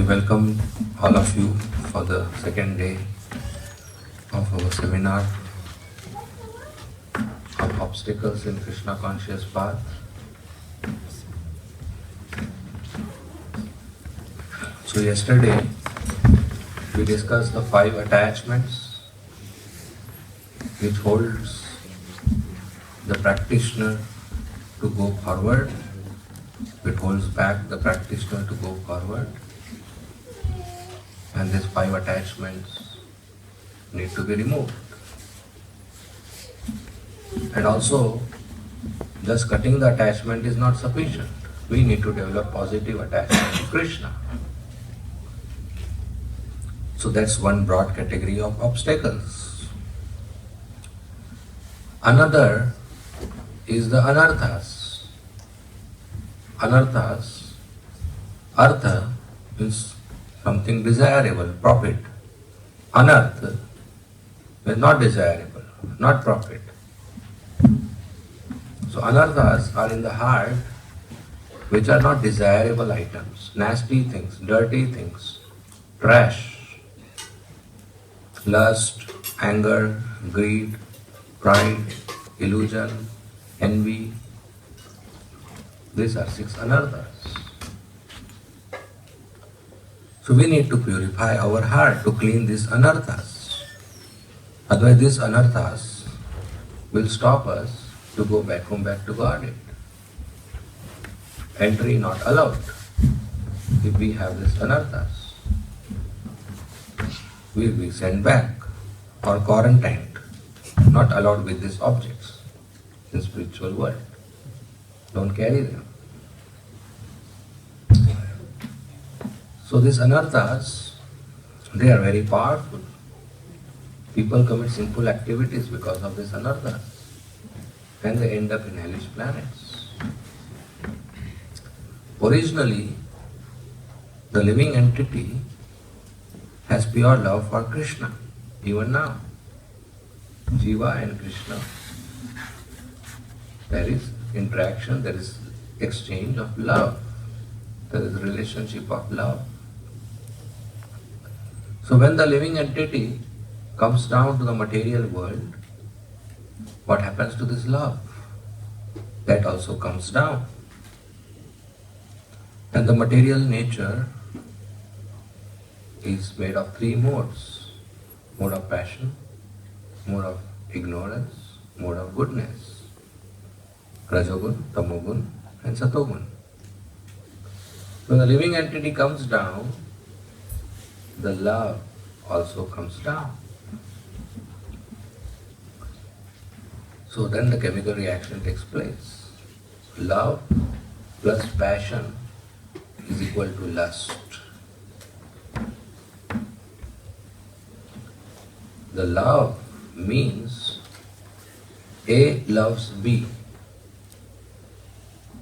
we welcome all of you for the second day of our seminar of obstacles in Krishna conscious path. So yesterday we discussed the 5 attachments which holds the practitioner to go forward, which holds back the practitioner to go forward. And these 5 attachments need to be removed. And also, just cutting the attachment is not sufficient. We need to develop positive attachment to Krishna. So that's one broad category of obstacles. Another is the anarthas. Anarthas, artha means something desirable, profit. Anartha is not desirable, not profit. So anarthas are in the heart which are not desirable items, nasty things, dirty things, trash, lust, anger, greed, pride, illusion, envy. These are 6 anarthas. So we need to purify our heart to clean these anarthas. Otherwise these anarthas will stop us to go back home, back to Godhead. Entry not allowed if we have these anarthas. We will be sent back or quarantined, not allowed with these objects in spiritual world. Don't carry them. So these anarthas, they are very powerful. People commit sinful activities because of these anarthas, and they end up in hellish planets. Originally, the living entity has pure love for Krishna, even now. Jiva and Krishna, there is interaction, there is exchange of love, there is relationship of love. So when the living entity comes down to the material world, what happens to this love? That also comes down. And the material nature is made of 3 modes. Mode of passion, mode of ignorance, mode of goodness. Rajogun, Tamogun and Satogun. When the living entity comes down, the love also comes down. So then the chemical reaction takes place. Love plus passion is equal to lust. The love means A loves B,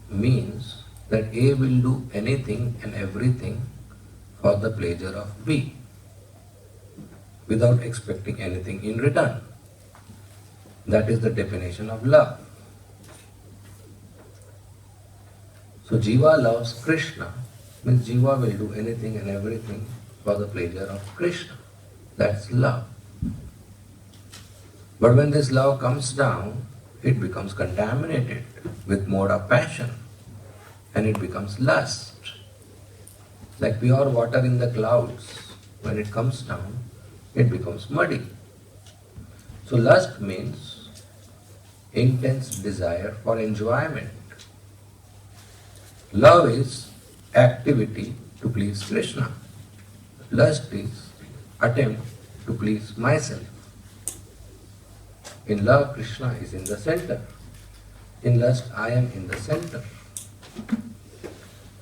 means that A will do anything and everything for the pleasure of B without expecting anything in return. That is the definition of love. So Jiva loves Krishna, means Jiva will do anything and everything for the pleasure of Krishna. That's love. But when this love comes down, it becomes contaminated with mode of passion and it becomes lust. Like pure water in the clouds, when it comes down, it becomes muddy. So lust means intense desire for enjoyment. Love is activity to please Krishna. Lust is attempt to please myself. In love, Krishna is in the center. In lust, I am in the center.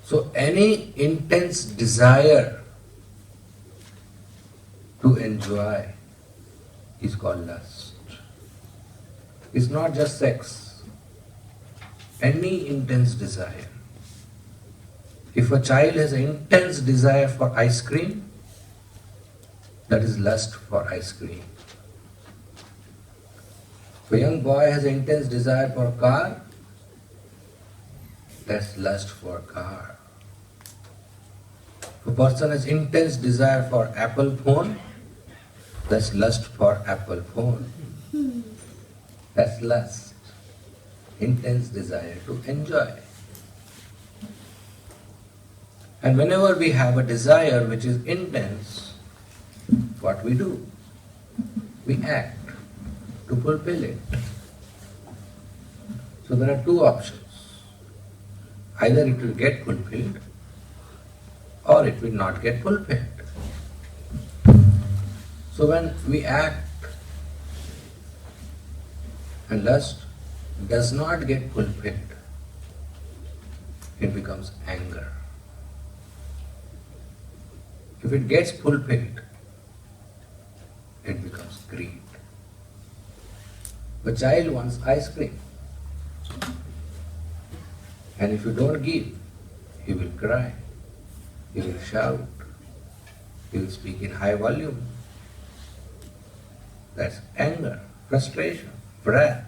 So any intense desire to enjoy is called lust. It's not just sex. Any intense desire. If a child has an intense desire for ice cream, that is lust for ice cream. If a young boy has an intense desire for a car, that's lust for car. If a person has intense desire for Apple phone, that's lust for Apple phone. That's lust. Intense desire to enjoy. And whenever we have a desire which is intense, what we do? We act to fulfill it. So there are two options. Either it will get fulfilled or it will not get fulfilled. So when we act and lust does not get fulfilled, it becomes anger. If it gets fulfilled, it becomes greed. A child wants ice cream, and if you don't give, he will cry, he will shout, he will speak in high volume. That's anger, frustration, wrath.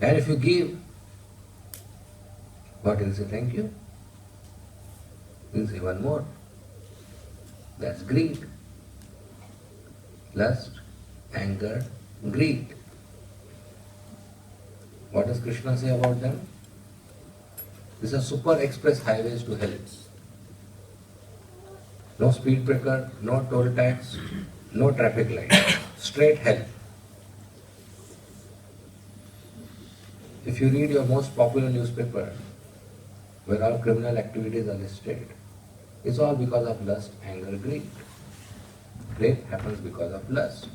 And if you give, what will say? Thank you. He will say one more. That's greed. Lust, anger, greed. What does Krishna say about them? These are super express highways to hell. No speed breaker, no toll tax, no traffic light. Straight hell. If you read your most popular newspaper, where all criminal activities are listed, it's all because of lust, anger, greed. Rape happens because of lust.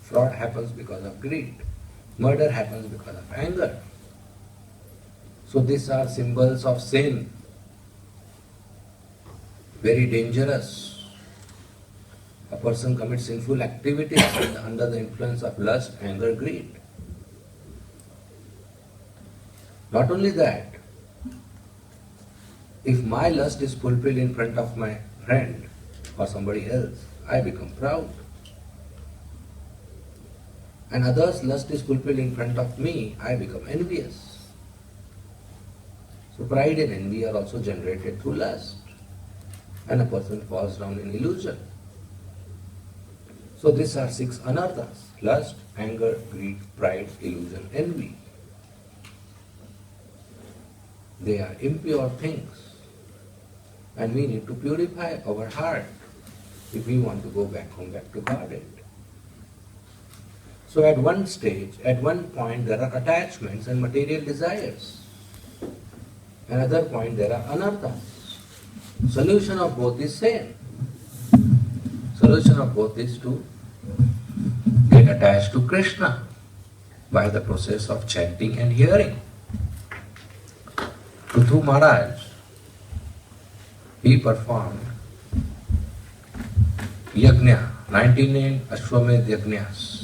Fraud happens because of greed. Murder happens because of anger. So these are symbols of sin. Very dangerous. A person commits sinful activities under the influence of lust, anger, greed. Not only that, if my lust is fulfilled in front of my friend or somebody else, I become proud. And others' lust is fulfilled in front of me, I become envious. So pride and envy are also generated through lust. And a person falls down in illusion. So these are 6 anarthas: lust, anger, greed, pride, illusion, envy. They are impure things. And we need to purify our heart if we want to go back home, back to Godhead. So at one stage, at one point, there are attachments and material desires. Another point, there are anarthas. Solution of both is same. Solution of both is to get attached to Krishna by the process of chanting and hearing. Prithu Maharaj, he performed yajna, 99 Ashwamedh yajnas.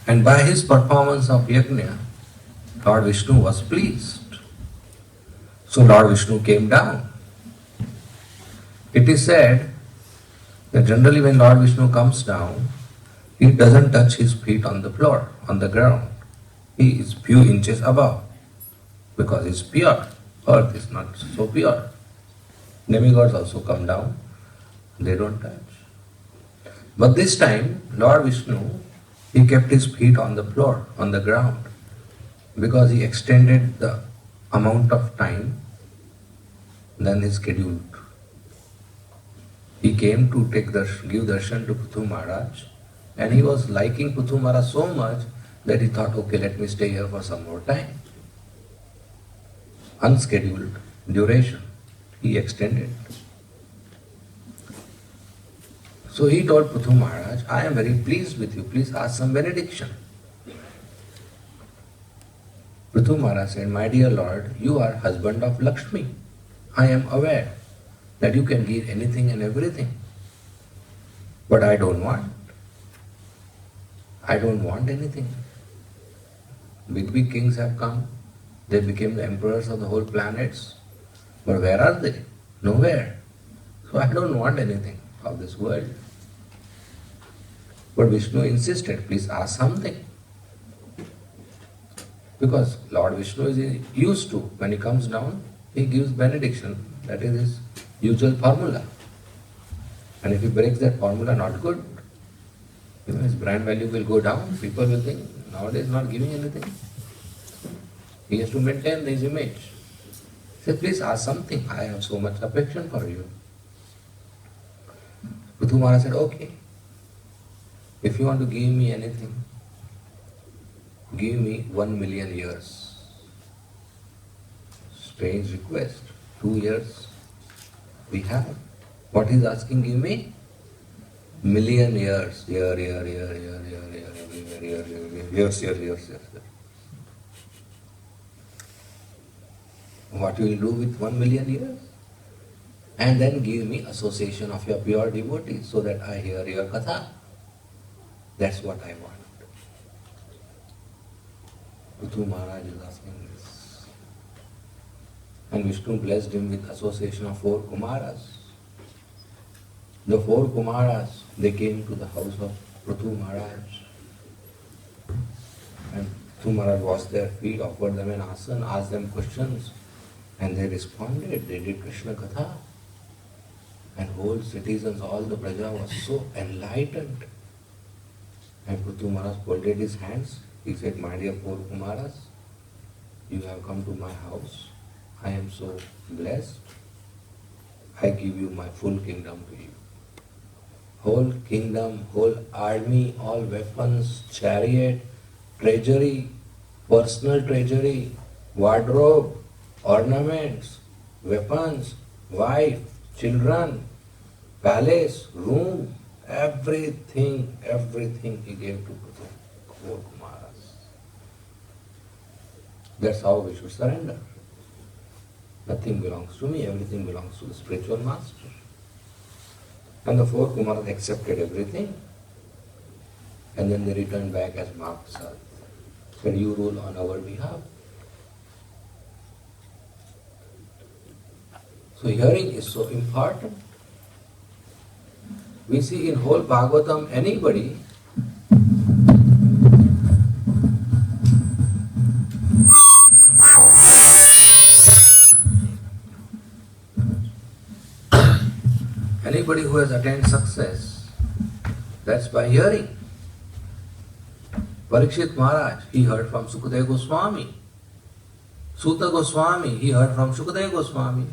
And by his performance of yajna, Lord Vishnu was pleased. So Lord Vishnu came down. It is said that generally when Lord Vishnu comes down, he doesn't touch his feet on the floor, on the ground. He is few inches above because he is pure. Earth is not so pure. Demigods also come down, they don't touch. But this time, Lord Vishnu, he kept his feet on the floor, on the ground, because he extended the amount of time than his scheduled. He came to give darshan to Prithu Maharaj, and he was liking Prithu Maharaj so much that he thought, okay, let me stay here for some more time. Unscheduled duration, he extended. So he told Prithu Maharaj, I am very pleased with you, please ask some benediction. Prithu Maharaj said, my dear Lord, you are husband of Lakshmi. I am aware that you can give anything and everything. But I don't want. I don't want anything. Big kings have come. They became the emperors of the whole planets. But where are they? Nowhere. So I don't want anything of this world. But Vishnu insisted, please ask something. Because Lord Vishnu is used to, when he comes down, he gives benediction. That is his usual formula. And if he breaks that formula, not good. His brand value will go down. People will think, nowadays not giving anything. He has to maintain his image. Say, please ask something. I have so much affection for you. Prithu Maharaj said, okay. If you want to give me anything, give me 1 million years. Strange request. 2 years we have. What he's asking, give me million years. Years. What you will do with 1 million years? And then give me association of your pure devotees so that I hear your katha. That's what I want. Prithu Maharaj is asking this. And Vishnu blessed him with association of 4 Kumaras. The 4 Kumaras, they came to the house of Prithu Maharaj. And Prithu Maharaj washed their feet, offered them an asana, asked them questions. And they responded, they did Krishna Katha. And whole citizens, all the praja was so enlightened. And Prithu Maharaj folded his hands. He said, my dear 4 Kumaras, you have come to my house. I am so blessed. I give you my full kingdom to you. Whole kingdom, whole army, all weapons, chariot, treasury, personal treasury, wardrobe, ornaments, weapons, wife, children, palace, room, everything he gave to Prithu, 4 Kumaras. That's how we should surrender. Nothing belongs to me, everything belongs to the spiritual master. And the 4 Kumaras accepted everything. And then they returned back as Mahaprasad. Said, you rule on our behalf. So hearing is so important. We see in whole Bhagavatam, anybody who has attained success, that's by hearing. Parikshit Maharaj, he heard from Sukadeva Goswami. Suta Goswami, he heard from Sukadeva Goswami.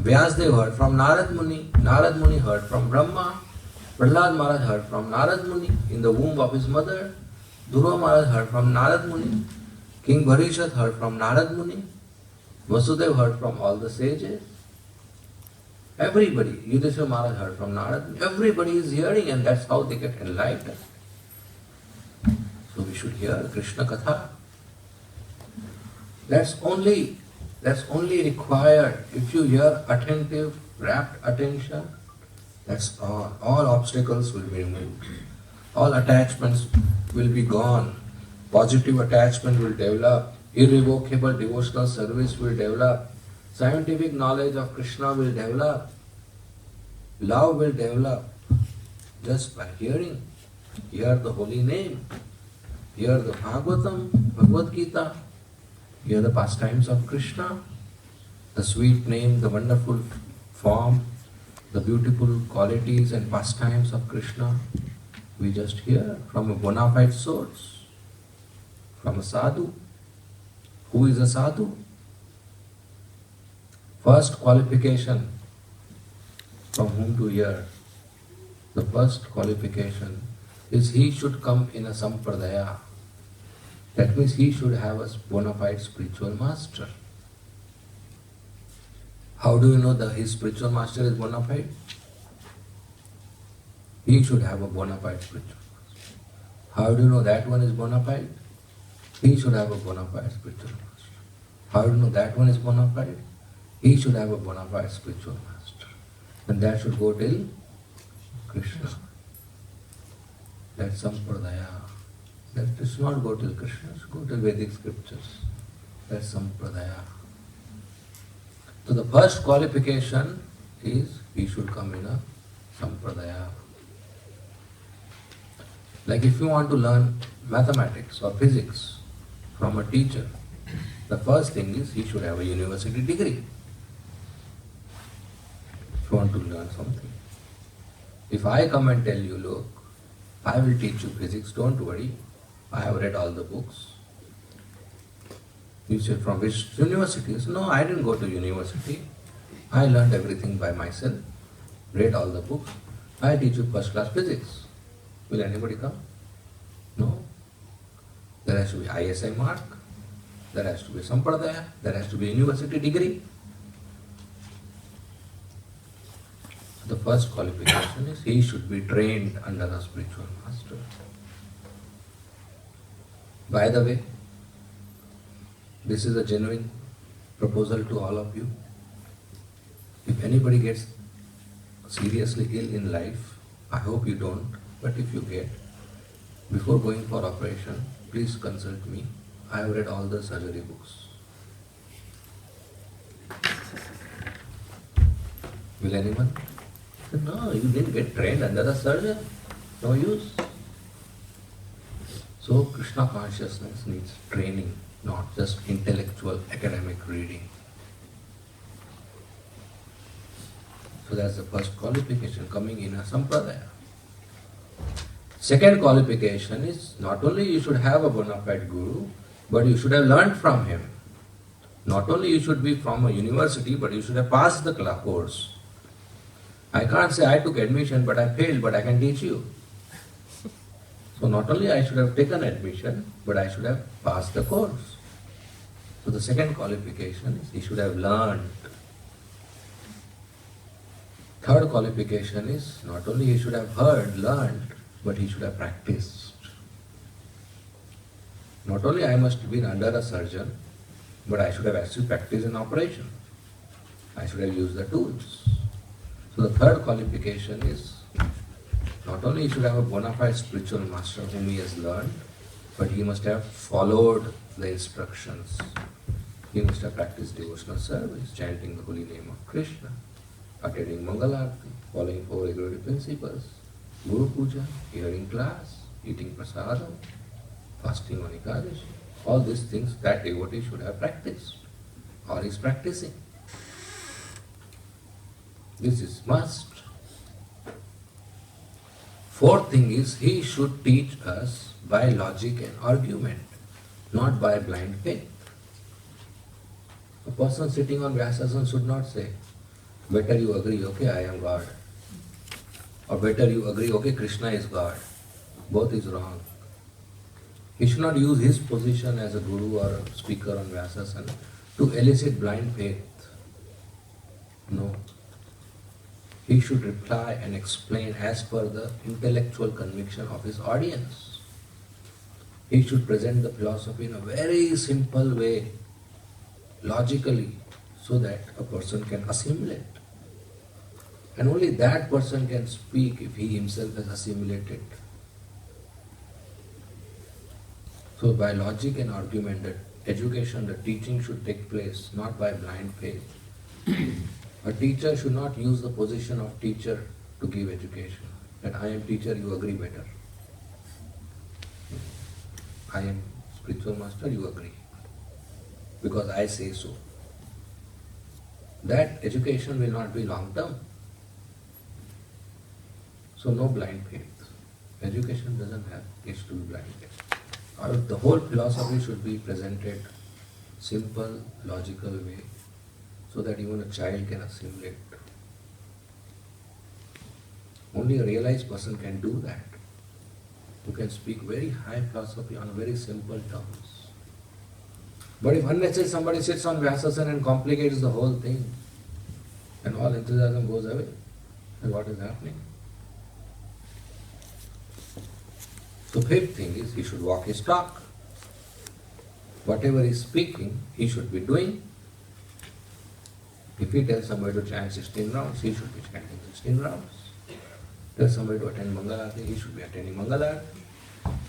Vyasdev heard from Narad Muni. Narad Muni heard from Brahma. Prahlad Maharaj heard from Narad Muni in the womb of his mother. Dhruva Maharaj heard from Narad Muni. King Bharishat heard from Narad Muni. Vasudev heard from all the sages. Everybody, Yudhishthira Maharaj heard from Narad Muni. Everybody is hearing, and that's how they get enlightened. So we should hear Krishna Katha. That's only required if you hear attentive, rapt attention. That's all. All obstacles will be removed. All attachments will be gone. Positive attachment will develop. Irrevocable devotional service will develop. Scientific knowledge of Krishna will develop. Love will develop. Just by hearing. Hear the holy name. Hear the Bhagavatam, Bhagavad Gita. Hear the pastimes of Krishna. The sweet name, the wonderful form, the beautiful qualities and pastimes of Krishna. We just hear from a bona fide source. From a sadhu. Who is a sadhu? First qualification from whom to hear. The first qualification is he should come in a sampradaya. That means he should have a bona fide spiritual master. How do you know that his spiritual master is bona fide? He should have a bona fide spiritual master. How do you know that one is bona fide? He should have a bona fide spiritual master. How do you know that one is bona fide? He should have a bona fide spiritual master. And that should go till Krishna. That's sampradaya. That does not go till Krishna, it should go till Vedic scriptures. That's sampradaya. So the first qualification is he should come in a sampradaya. Like if you want to learn mathematics or physics, from a teacher, the first thing is he should have a university degree if you want to learn something. If I come and tell you, look, I will teach you physics, don't worry, I have read all the books. You say, from which university? No, I didn't go to university. I learned everything by myself, read all the books. I teach you first class physics. Will anybody come? No. There has to be ISI mark, there has to be Sampradaya, there has to be university degree. The first qualification is he should be trained under a spiritual master. By the way, this is a genuine proposal to all of you. If anybody gets seriously ill in life, I hope you don't, but if you get, before going for operation, please consult me. I have read all the surgery books. Will anyone? No, you didn't get trained under the surgeon. No use. So Krishna consciousness needs training, not just intellectual academic reading. So that's the first qualification, coming in a sampradaya. Second qualification is not only you should have a bona fide guru, but you should have learned from him. Not only you should be from a university, but you should have passed the course. I can't say I took admission but I failed, but I can teach you. So not only I should have taken admission, but I should have passed the course. So the second qualification is he should have learned. Third qualification is not only he should have heard, learned, but he should have practiced. Not only I must be under a surgeon, but I should have actually practiced in operation. I should have used the tools. So the third qualification is not only he should have a bona fide spiritual master whom he has learned, but he must have followed the instructions. He must have practiced devotional service, chanting the holy name of Krishna, attending Mangalarti, following 4 regulative principles, Guru Puja, hearing class, eating prasadam, fasting on Ekadashi. All these things that devotee should have practiced or is practicing. This is must. Fourth thing is he should teach us by logic and argument, not by blind faith. A person sitting on Vyasasana should not say, better you agree, okay, I am God. Or better you agree, okay, Krishna is God. Both is wrong. He should not use his position as a guru or a speaker on Vyasasana to elicit blind faith. No. He should reply and explain as per the intellectual conviction of his audience. He should present the philosophy in a very simple way, logically, so that a person can assimilate. And only that person can speak if he himself has assimilated. So by logic and argument, the education, the teaching should take place, not by blind faith. A teacher should not use the position of teacher to give education. That I am teacher, you agree better. I am spiritual master, you agree. Because I say so. That education will not be long term. So no blind faith. Education doesn't have, needs to be blind faith. The whole philosophy should be presented simple, logical way, so that even a child can assimilate. Only a realized person can do that, who can speak very high philosophy on very simple terms. But if unnecessarily somebody sits on Vyasasana and complicates the whole thing, and all enthusiasm goes away, then what is happening? So fifth thing is he should walk his talk. Whatever he is speaking, he should be doing. If he tells somebody to chant 16 rounds, he should be chanting 16 rounds. Tells somebody to attend Mangalarti, he should be attending Mangalarti.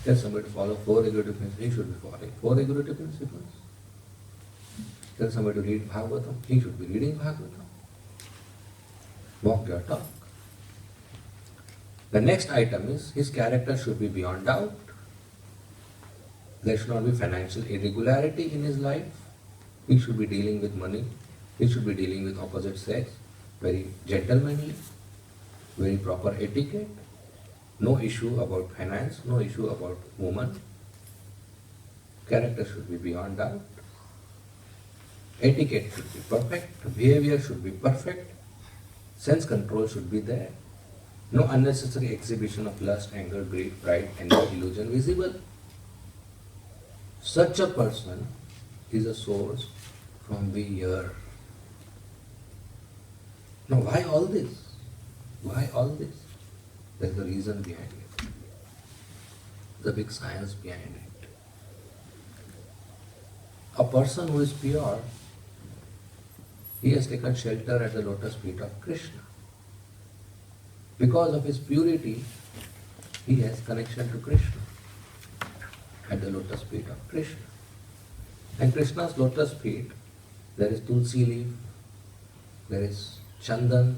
Tells somebody to follow 4 regulative principles, he should be following 4 regulative principles. Tells somebody to read Bhagavatam, he should be reading Bhagavatam. Walk your talk. The next item is his character should be beyond doubt. There should not be financial irregularity in his life. He should be dealing with money. He should be dealing with opposite sex. Very gentlemanly, very proper etiquette. No issue about finance, no issue about woman. Character should be beyond doubt. Etiquette should be perfect. Behavior should be perfect. Sense control should be there. No unnecessary exhibition of lust, anger, greed, pride, and illusion visible. Such a person is a source from we hear. Now, why all this? Why all this? There's a reason behind it. The big science behind it. A person who is pure, he has taken shelter at the lotus feet of Krishna. Because of his purity, he has connection to Krishna at the lotus feet of Krishna. And Krishna's lotus feet, there is tulsi leaf, there is chandan,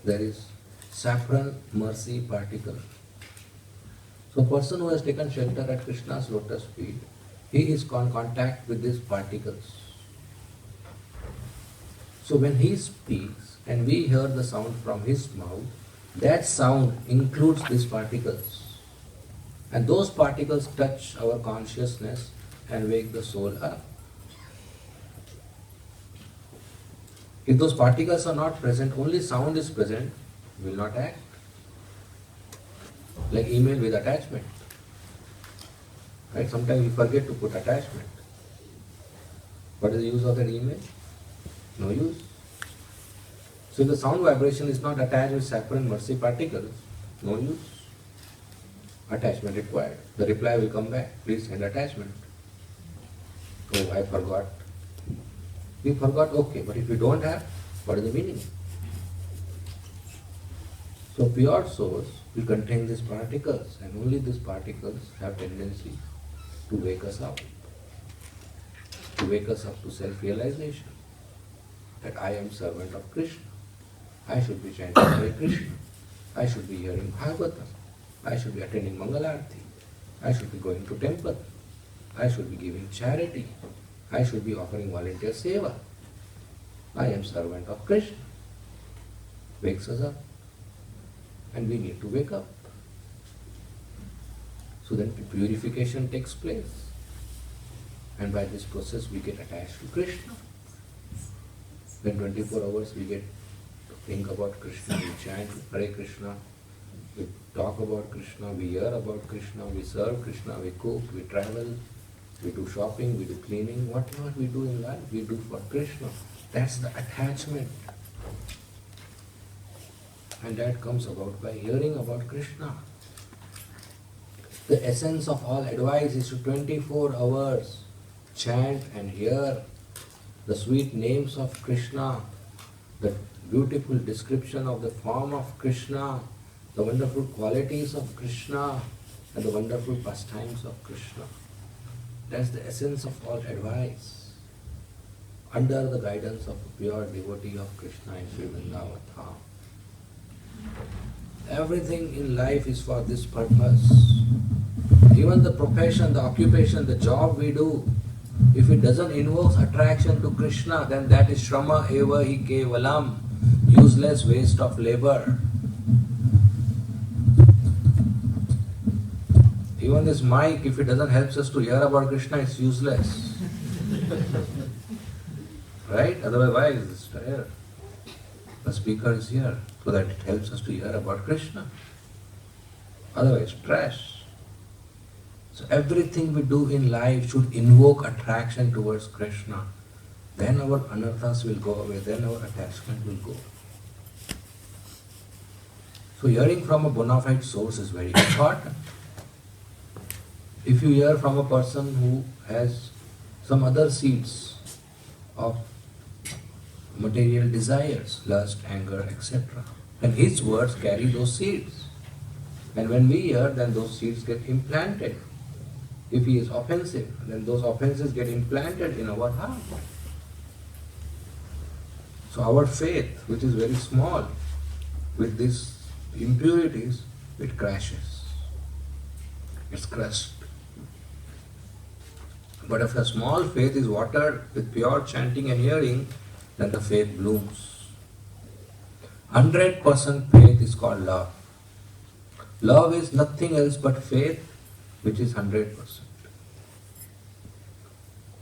there is saffron mercy particle. So a person who has taken shelter at Krishna's lotus feet, he is in contact with these particles. So when he speaks and we hear the sound from his mouth, that sound includes these particles. And those particles touch our consciousness and wake the soul up. If those particles are not present, only sound is present, will not act. Like email with attachment. Right? Sometimes we forget to put attachment. What is the use of that email? No use. So if the sound vibration is not attached with saffron mercy particles, no use. Attachment required. The reply will come back. Please send attachment. Oh, I forgot. We forgot, okay, but if you don't have, what is the meaning? So pure source will contain these particles, and only these particles have tendency to wake us up. To wake us up to self-realization. That I am servant of Krishna. I should be chanting Hare Krishna. I should be hearing Bhagavatam. I should be attending Mangalarti. I should be going to temple. I should be giving charity. I should be offering volunteer seva. I am servant of Krishna. Wakes us up. And we need to wake up. So then purification takes place. And by this process we get attached to Krishna. Then 24 hours we get to think about Krishna, we chant Hare Krishna, we talk about Krishna, we hear about Krishna, we serve Krishna, we cook, we travel, we do shopping, we do cleaning, whatever we do in life, we do for Krishna. That's the attachment. And that comes about by hearing about Krishna. The essence of all advice is to 24 hours chant and hear the sweet names of Krishna, the beautiful description of the form of Krishna, the wonderful qualities of Krishna, and the wonderful pastimes of Krishna. That's the essence of all advice, under the guidance of a pure devotee of Krishna in Sri Vrindavan Dham. Everything in life is for this purpose. Even the profession, the occupation, the job we do, if it doesn't invoke attraction to Krishna, then that is shrama eva hi kevalam, useless waste of labor. Even this mic, if it doesn't help us to hear about Krishna, it's useless. Right? Otherwise, why is this here? The speaker is here so that it helps us to hear about Krishna. Otherwise, trash. So everything we do in life should invoke attraction towards Krishna. Then our anarthas will go away, then our attachment will go. So hearing from a bona fide source is very important. If you hear from a person who has some other seeds of material desires, lust, anger, etc., then his words carry those seeds. And when we hear, then those seeds get implanted. If he is offensive, then those offenses get implanted in our heart. So our faith, which is very small, with these impurities, it crashes. It's crushed. But if a small faith is watered with pure chanting and hearing, then the faith blooms. 100% faith is called love. Love is nothing else but faith, which is 100%.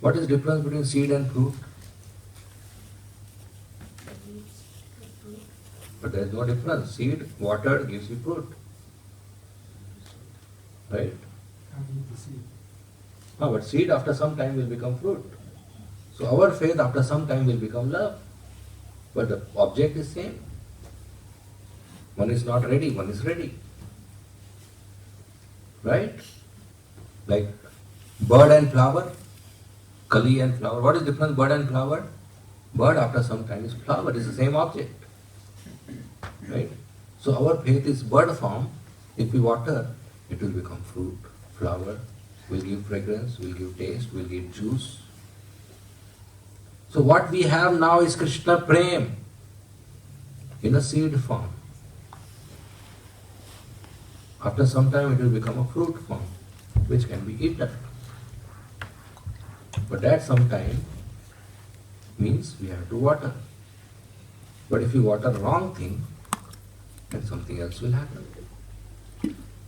What is the difference between seed and fruit? But there is no difference. Seed, watered, gives you fruit. Right? But seed after some time will become fruit. So our faith after some time will become love. But the object is same. One is not ready, one is ready. Right? Like bird and flower, kali and flower. What is the difference bird and flower? Bird after some time is flower, it is the same object. Right? So our faith is bird form. If we water, it will become fruit, flower, will give fragrance, will give taste, will give juice. So what we have now is Krishna Prem in a seed form. After some time it will become a fruit form, which can be eaten. But that some time means we have to water. But if you water wrong thing, then something else will happen.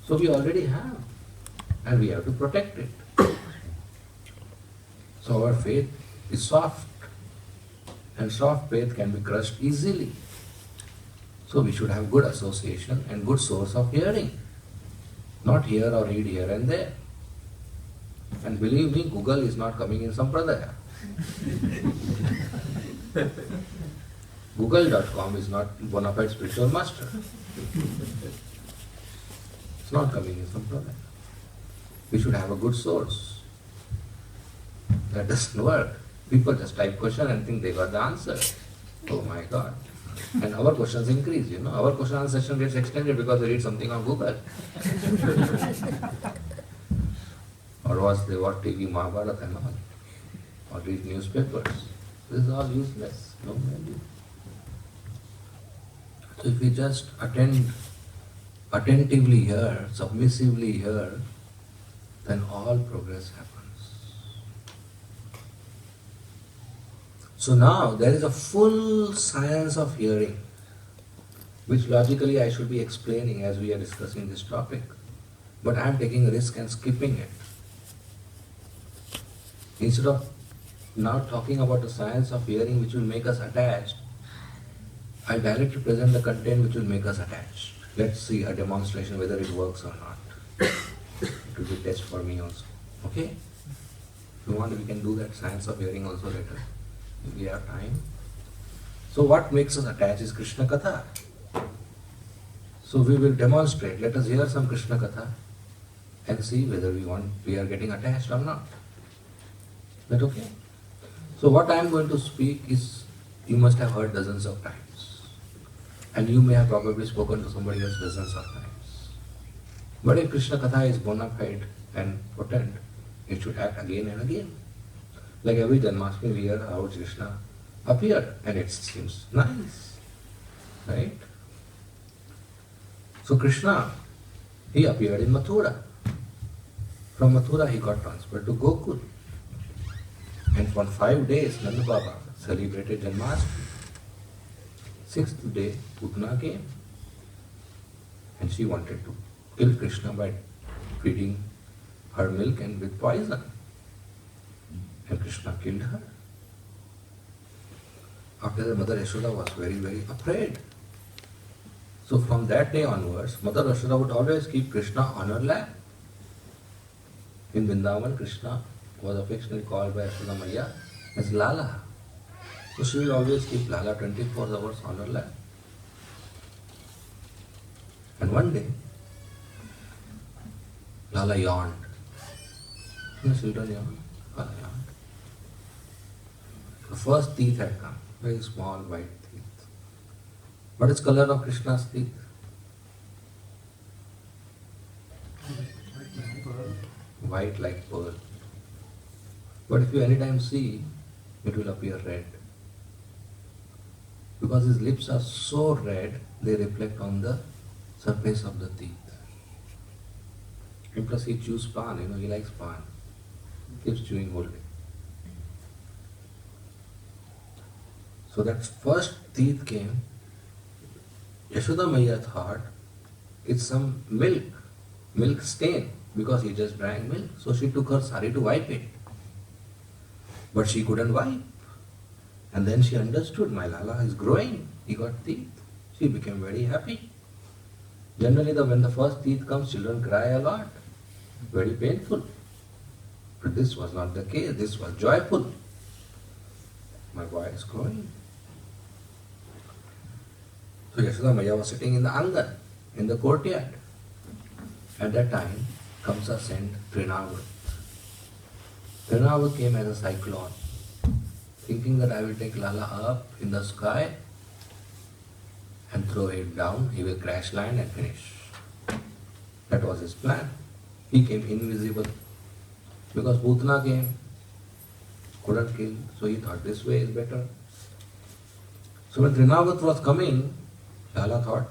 So we already have, and we have to protect it. So our faith is soft, and soft faith can be crushed easily. So we should have good association and good source of hearing. Not hear or read here and there. And believe me, Google is not coming in Sampradaya. Google.com is not bona fide spiritual master. It's not coming in Sampradaya. We should have a good source. That doesn't work. People just type question and think they got the answer. Oh my God. And our questions increase, Our question answer session gets extended because they read something on Google. Or watch TV, Mahabharata and all. Or read newspapers. This is all useless. No value. So if we just attentively hear, submissively hear, then all progress happens. So now there is a full science of hearing, which logically I should be explaining as we are discussing this topic. But I am taking a risk and skipping it. Instead of now talking about the science of hearing which will make us attached, I directly present the content which will make us attached. Let's see a demonstration whether it works or not. It will be a test for me also. Okay? If you want, we can do that science of hearing also later. If we have time. So what makes us attached is Krishna Katha. So we will demonstrate. Let us hear some Krishna Katha and see whether we are getting attached or not. Is that okay? So what I am going to speak is, you must have heard dozens of times. And you may have probably spoken to somebody else dozens of times. But if Krishna Katha is bona fide and potent, it should act again and again. Like every Janmashtami we hear how Krishna appeared, and it seems nice. Right? So Krishna, he appeared in Mathura. From Mathura he got transferred to Gokul. And for 5 days Nanda Baba celebrated Janmashtami. 6th day Putna came. And she wanted to kill Krishna by feeding her milk and with poison. And Krishna killed her. After that, Mother Yashoda was very, very afraid. So from that day onwards, Mother Yashoda would always keep Krishna on her lap. In Vrindavan, Krishna was affectionately called by Yashoda Maiya as Lala. So she will always keep Lala 24 hours on her lap. And one day, Lala yawned. Children yawned. Lala yawned. The first teeth had come, very small white teeth. What is color of Krishna's teeth? White like pearl. But if you anytime see, it will appear red. Because his lips are so red, they reflect on the surface of the teeth. And plus he chews pan, he likes pan. Keeps chewing whole day. So that first teeth came, Yashoda Maiya thought it's some milk stain, because he just drank milk. So she took her sari to wipe it. But she couldn't wipe. And then she understood, my Lala is growing. He got teeth. She became very happy. Generally, when the first teeth comes, children cry a lot. Very painful. But this was not the case. This was joyful. My boy is growing. So Yashoda Maiya was sitting in the angan, in the courtyard. At that time, Kamsa sent Trinavat. Trinavat came as a cyclone, thinking that I will take Lala up in the sky and throw it down. He will crash land and finish. That was his plan. He came invisible. Because Putana came, couldn't kill, so he thought this way is better. So when Trinavat was coming, Lala thought,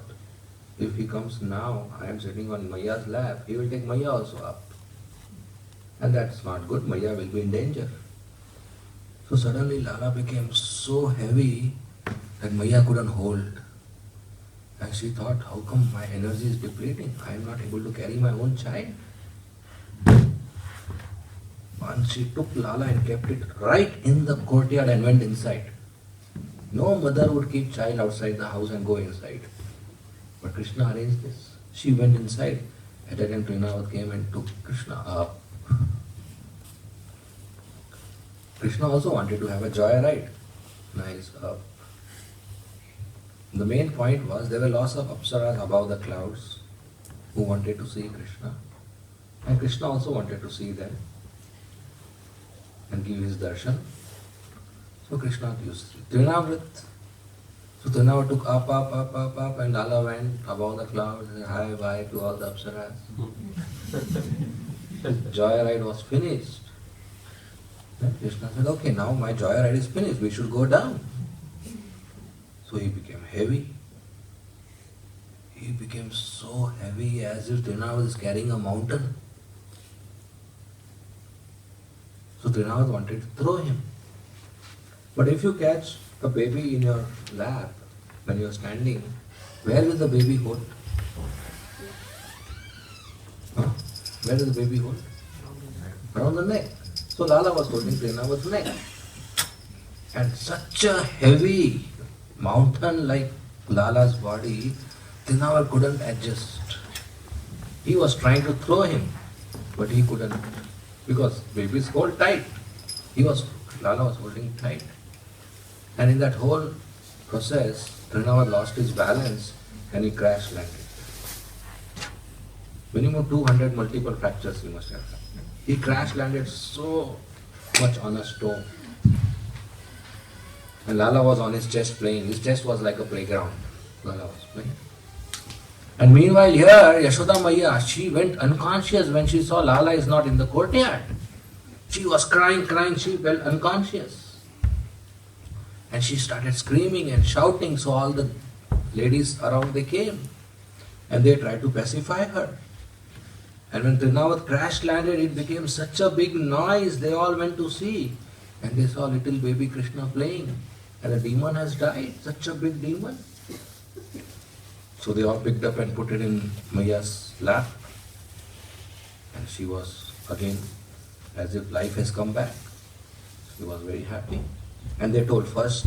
if he comes now, I am sitting on Maiya's lap, he will take Maiya also up. And that's not good, Maiya will be in danger. So suddenly Lala became so heavy that Maiya couldn't hold. And she thought, how come my energy is depleting? I am not able to carry my own child. And she took Lala and kept it right in the courtyard and went inside. No mother would keep child outside the house and go inside. But Krishna arranged this. She went inside. At that time Trinavat came and took Krishna up. Krishna also wanted to have a joy ride. Nice up. The main point was there were lots of apsaras above the clouds who wanted to see Krishna. And Krishna also wanted to see them and give his darshan. So Krishna used Trinavrit. So Trinavat took up, and Lala went above the clouds and hi, bye to all the apsaras. Joyride was finished. Then Krishna said, okay, now my joyride is finished, we should go down. So he became heavy. He became so heavy as if Trinavat is carrying a mountain. So Trinavat wanted to throw him. But if you catch a baby in your lap when you are standing, where will the baby hold? Huh? Where does the baby hold? Around the neck. So Lala was holding Trinavat's neck. And such a heavy mountain like Lala's body, Trinavat couldn't adjust. He was trying to throw him, but he couldn't, because babies hold tight. Lala was holding tight. And in that whole process, Trinavat lost his balance and he crash landed. Minimum 200 multiple fractures he must have had. He crash landed so much on a stone. And Lala was on his chest playing. His chest was like a playground. Lala was playing. And meanwhile here, Yashoda Maiya, she went unconscious when she saw Lala is not in the courtyard. She was crying, she fell unconscious. And she started screaming and shouting, so all the ladies around they came. And they tried to pacify her. And when Trinavat crash landed, it became such a big noise, they all went to see. And they saw little baby Krishna playing. And the demon has died, such a big demon. So they all picked up and put it in Maiya's lap. And she was again as if life has come back. She was very happy. And they told, first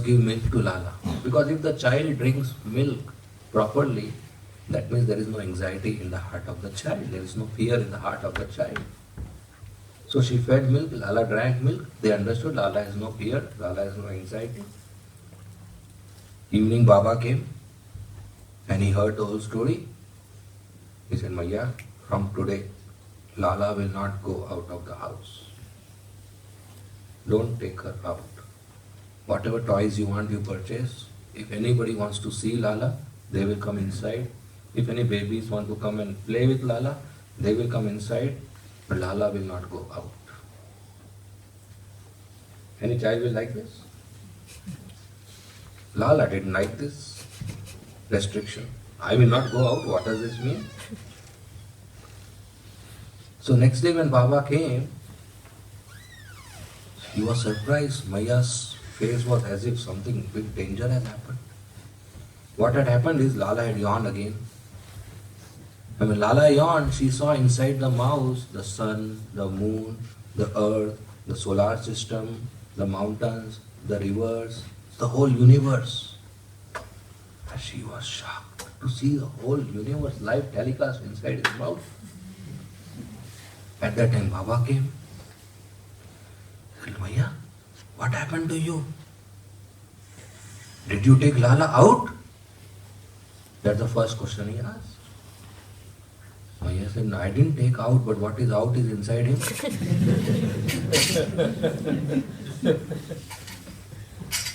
give milk to Lala. Because if the child drinks milk properly, that means there is no anxiety in the heart of the child. There is no fear in the heart of the child. So she fed milk, Lala drank milk. They understood Lala has no fear, Lala has no anxiety. Evening Baba came and he heard the whole story. He said, Maiya, from today, Lala will not go out of the house. Don't take her out. Whatever toys you want, you purchase. If anybody wants to see Lala, they will come inside. If any babies want to come and play with Lala, they will come inside. But Lala will not go out. Any child will like this? Lala didn't like this restriction. I will not go out. What does this mean? So next day when Baba came, he was surprised. Maya's face was as if something big danger had happened. What had happened is Lala had yawned again. And when Lala yawned, she saw inside the mouse the sun, the moon, the earth, the solar system, the mountains, the rivers, the whole universe. And she was shocked to see the whole universe live telecast inside his mouth. At that time Baba came. He said, Maya, what happened to you? Did you take Lala out? That's the first question he asked. Maya said, no, I didn't take out, but what is out is inside him.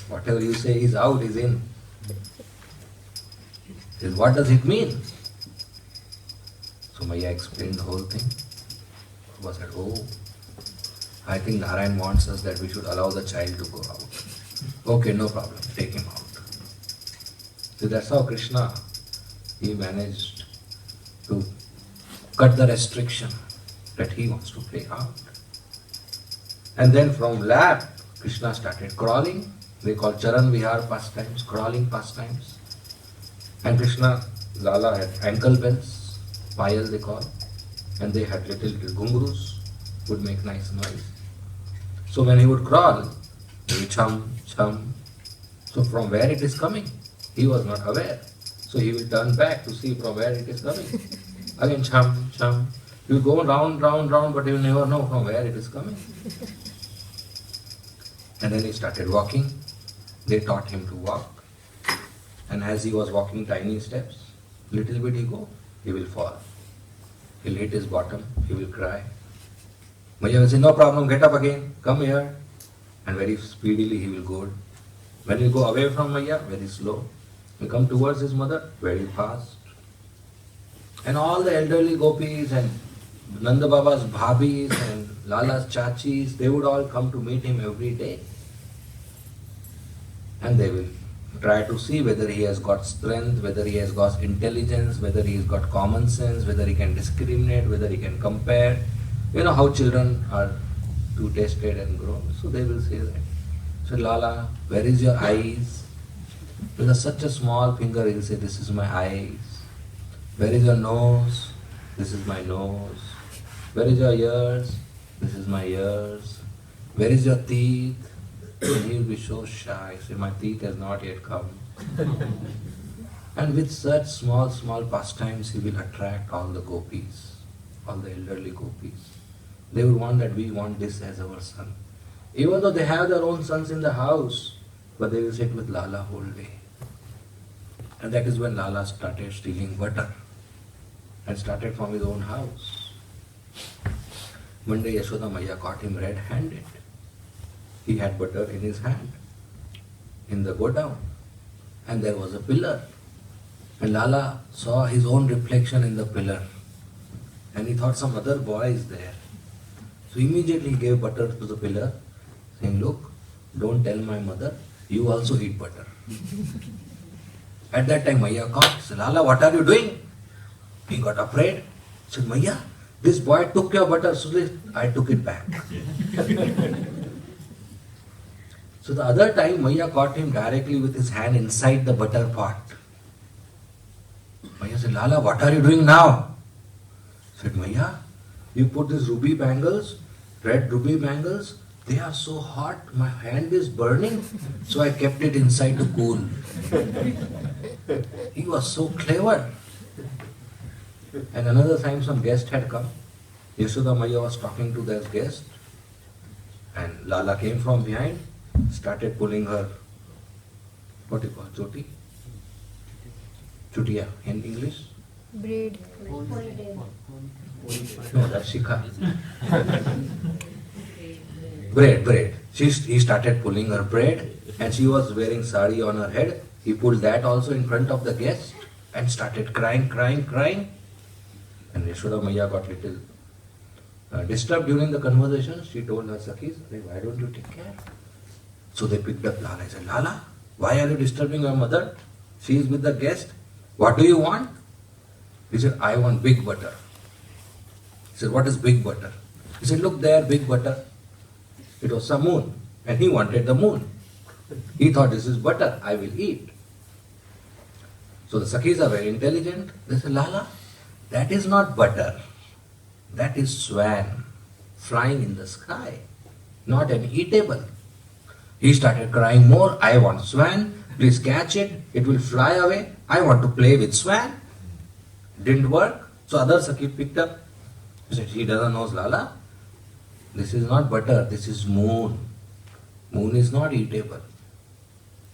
Whatever you say is out is in. He said, what does it mean? So Maya explained the whole thing. Baba said, oh, I think Narayan wants us that we should allow the child to go out. Okay, no problem, take him out. So that's how Krishna, he managed to cut the restriction that he wants to play out. And then from lap, Krishna started crawling. They call Charan Vihar pastimes, crawling pastimes. And Krishna, Lala had ankle bells, payal they call, and they had little ghungroos, would make nice noise. So when he would crawl, he would chum, chum. So from where it is coming, he was not aware. So he will turn back to see from where it is coming. Again, chum, chum. You go round, round, round, but you never know from where it is coming. And then he started walking. They taught him to walk. And as he was walking tiny steps, little bit he go, he will fall. He'll hit his bottom, he will cry. Maya will say, no problem, get up again, come here. And very speedily he will go. When he go away from Maya, very slow. He come towards his mother, very fast. And all the elderly gopis and Nanda Baba's bhabis and Lala's chachis, they would all come to meet him every day. And they will try to see whether he has got strength, whether he has got intelligence, whether he has got common sense, whether he can discriminate, whether he can compare. You know how children are too tested and grown. So they will say that. So Lala, where is your eyes? With such a small finger, he will say, this is my eyes. Where is your nose? This is my nose. Where is your ears? This is my ears. Where is your teeth? And he will be so shy. Say, my teeth has not yet come. And with such small, small pastimes, he will attract all the gopis, all the elderly gopis. They will want that we want this as our son. Even though they have their own sons in the house, but they will sit with Lala whole day. And that is when Lala started stealing butter and started from his own house. One day Yashoda Maya caught him red-handed. He had butter in his hand in the godown, and there was a pillar. And Lala saw his own reflection in the pillar, and he thought some other boy is there. So immediately he gave butter to the pillar, saying, look, don't tell my mother, you also eat butter. At that time Maya caught, said, Lala, what are you doing? He got afraid. He said, Maya, this boy took your butter, so I took it back. So the other time Maya caught him directly with his hand inside the butter pot. Maya said, Lala, what are you doing now? He said, Maya, you put these ruby bangles, red ruby bangles, they are so hot, my hand is burning, so I kept it inside to cool. He was so clever. And another time some guest had come. Yashoda Maya was talking to that guest, and Lala came from behind, started pulling her, what do you call, choti? Chutiya in English? Braid. No, that's shikha. Braid. He started pulling her braid, and she was wearing sari on her head. He pulled that also in front of the guest and started crying. And Yashoda Maya got little disturbed during the conversation. She told her Sakhis, why don't you take care? So they picked up Lala. I said, Lala, why are you disturbing your mother? She is with the guest. What do you want? He said, I want big butter. He said, what is big butter? He said, look there, big butter. It was some moon, and he wanted the moon. He thought, this is butter, I will eat. So the Sakhis are very intelligent. They said, Lala, that is not butter. That is swan flying in the sky, not an eatable. He started crying more, I want swan, please catch it, it will fly away, I want to play with swan. Didn't work, so other Sakhi picked up. He said, he doesn't know, Lala, this is not butter, this is moon. Moon is not eatable.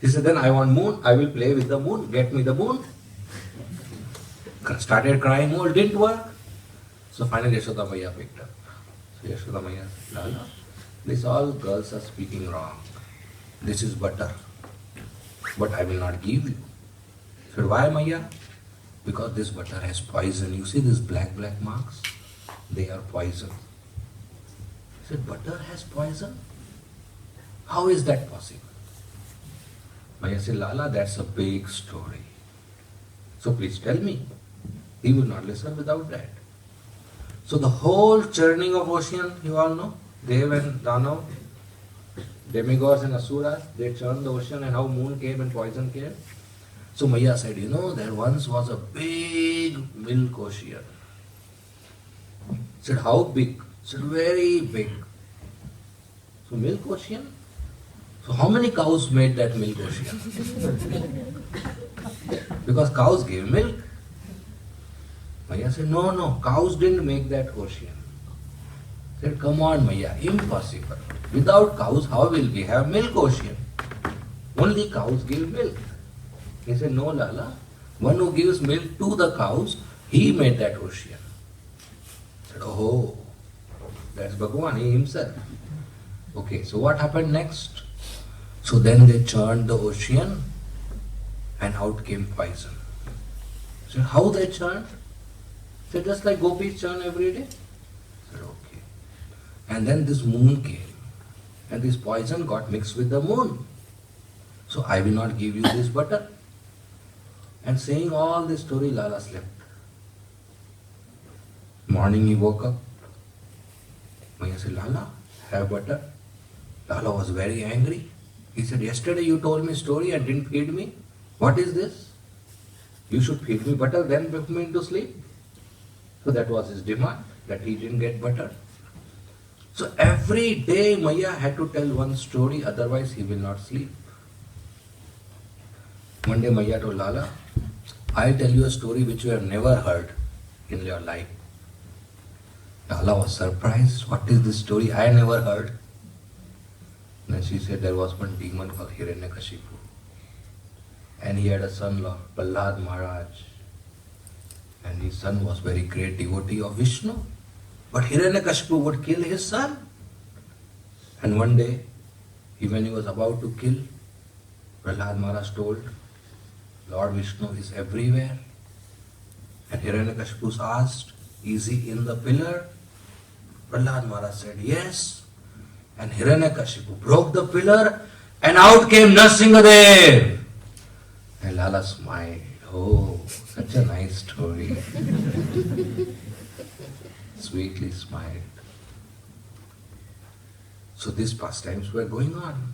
He said, then I want moon, I will play with the moon, get me the moon. Started crying more, didn't work. So finally Yashoda Maiya picked up. So Yashoda Maiya said, Lala, these all girls are speaking wrong. This is butter, but I will not give you. He said, why Maiya? Because this butter has poison. You see these black marks? They are poison. He said, butter has poison? How is that possible? Maiya said, Lala, that's a big story. So please tell me. He will not listen without that. So the whole churning of ocean, you all know, Dev and Danav, demigods and asuras, they churned the ocean, and how moon came and poison came. So Maiya said, you know, there once was a big milk ocean. He said, how big? He said, very big. So milk ocean? So how many cows made that milk ocean? Because cows gave milk. Maiya said, no, cows didn't make that ocean. He said, come on Maiya, impossible. Without cows, how will we have milk ocean? Only cows give milk. He said, no Lala, one who gives milk to the cows, he made that ocean. He said, oh, that's Bhagavan, he himself. Okay, so what happened next? So then they churned the ocean and out came poison. So how they churned? So just like gopis churn every day? I said, okay. And then this moon came and this poison got mixed with the moon. So I will not give you this butter. And saying all this story, Lala slept. Morning he woke up. Maiya said, Lala, have butter. Lala was very angry. He said, yesterday you told me story and didn't feed me. What is this? You should feed me butter, then put me into sleep. So that was his demand, that he didn't get butter. So every day Maiya had to tell one story, otherwise he will not sleep. One day Maiya told Lala, I'll tell you a story which you have never heard in your life. Lala was surprised. What is this story I never heard? Then she said there was one demon called Hiranyakashipu. And he had a son-in-law, Prahlad Maharaj. And his son was very great devotee of Vishnu. But Hiranyakashipu would kill his son. And one day, when he was about to kill, Prahlad Maharaj told, Lord Vishnu is everywhere. And Hiranyakashipu asked, is he in the pillar? Prahlad Maharaj said, yes. And Hiranyakashipu broke the pillar and out came Nrsimhadev. And Lala smiled. Oh, such a nice story. Sweetly smiled. So these pastimes were going on.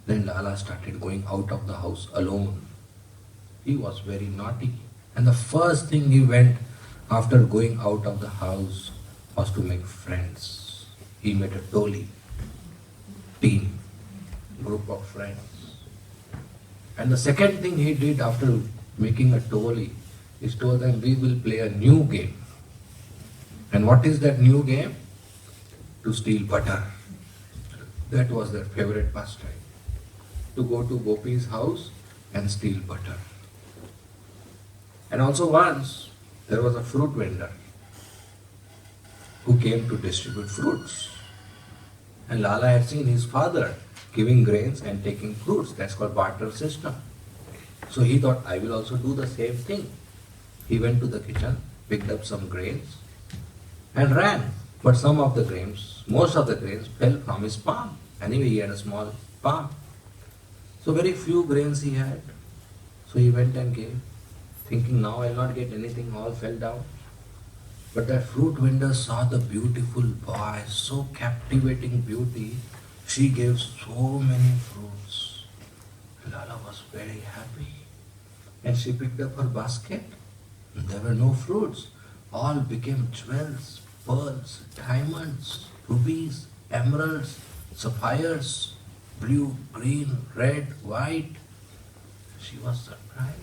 Then Lala started going out of the house alone. He was very naughty. And the first thing he went after going out of the house was to make friends. He made a toli, team, group of friends. And the second thing he did after making a toli is told them, we will play a new game. And what is that new game? To steal butter. That was their favorite pastime. To go to Gopi's house and steal butter. And also once, there was a fruit vendor who came to distribute fruits. And Lala had seen his father giving grains and taking fruits. That's called barter system. So he thought, I will also do the same thing. He went to the kitchen, picked up some grains and ran. But some of the grains, most of the grains fell from his palm. Anyway, he had a small palm. So very few grains he had. So he went and gave, thinking now I will not get anything, all fell down. But that fruit vendor saw the beautiful boy, so captivating beauty, she gave so many fruits. Lala was very happy. And she picked up her basket. There were no fruits. All became jewels, pearls, diamonds, rubies, emeralds, sapphires, blue, green, red, white. She was surprised.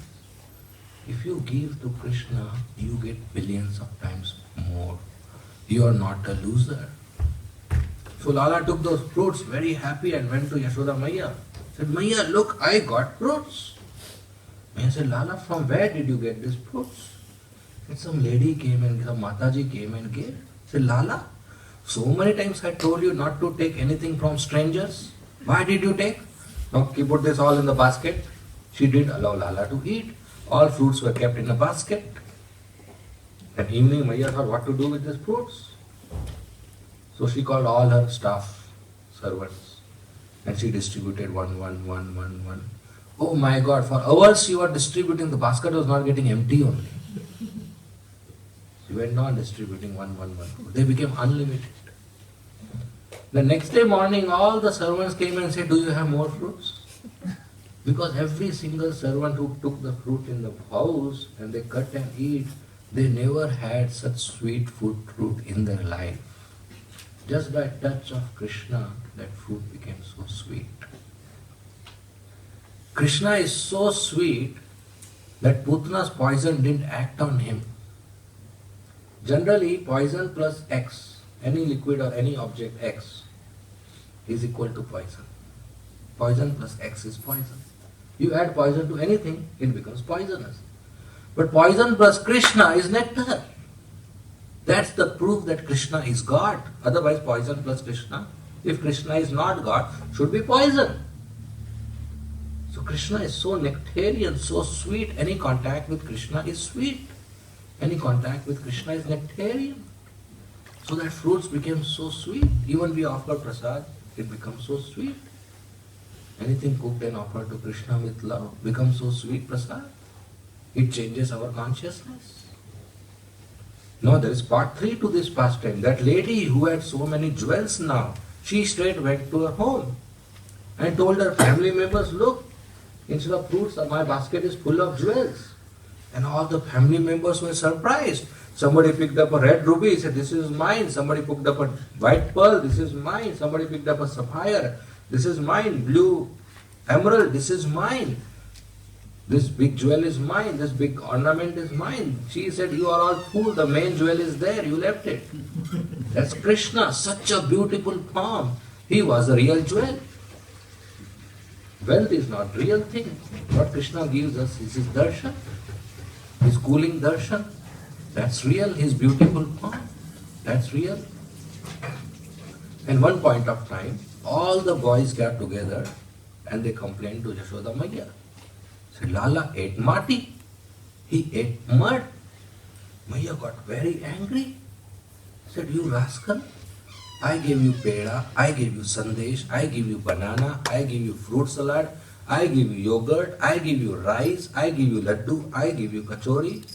If you give to Krishna, you get billions of times more. You are not a loser. So Lala took those fruits very happy and went to Yashoda Maiya. Said, Maiya, look, I got fruits. Maiya said, Lala, from where did you get these fruits? And some lady came and some Mataji came and gave. Said, Lala, so many times I told you not to take anything from strangers. Why did you take? Now he put this all in the basket. She didn't allow Lala to eat. All fruits were kept in a basket. And evening Maiya thought what to do with these fruits. So she called all her staff, servants, and she distributed one. Oh my God, for hours she was distributing, the basket was not getting empty only. She went on distributing one. They became unlimited. The next day morning, all the servants came and said, do you have more fruits? Because every single servant who took the fruit in the house and they cut and eat, they never had such sweet fruit in their life. Just by touch of Krishna, that fruit became so sweet. Krishna is so sweet that Putana's poison didn't act on him. Generally, poison plus X, any liquid or any object X, is equal to poison. Poison plus X is poison. You add poison to anything, it becomes poisonous. But poison plus Krishna is nectar. That's the proof that Krishna is God. Otherwise, poison plus Krishna, if Krishna is not God, should be poison. So Krishna is so nectarian, so sweet. Any contact with Krishna is sweet. Any contact with Krishna is nectarian. So that fruits became so sweet. Even we offer prasad, it becomes so sweet. Anything cooked and offered to Krishna with love becomes so sweet prasad. It changes our consciousness. No, there is part 3 to this pastime. That lady who had so many jewels now, she straight went to her home and told her family members, look, instead of fruits, my basket is full of jewels. And all the family members were surprised. Somebody picked up a red ruby, said, this is mine. Somebody picked up a white pearl, this is mine. Somebody picked up a sapphire, this is mine. Blue emerald, this is mine. This big jewel is mine, this big ornament is mine. She said, you are all fools, the main jewel is there, you left it. That's Krishna, such a beautiful form. He was a real jewel. Wealth is not real thing. What Krishna gives us is his darshan, his cooling darshan. That's real, his beautiful form. That's real. And one point of time, all the boys got together and they complained to Yashoda Maiya. Said, Lala ate mati. He ate mud. Maiya got very angry. Said, you rascal, I gave you peda, I gave you sandesh, I give you banana, I give you fruit salad, I give you yogurt, I give you rice, I give you laddu, I give you kachori.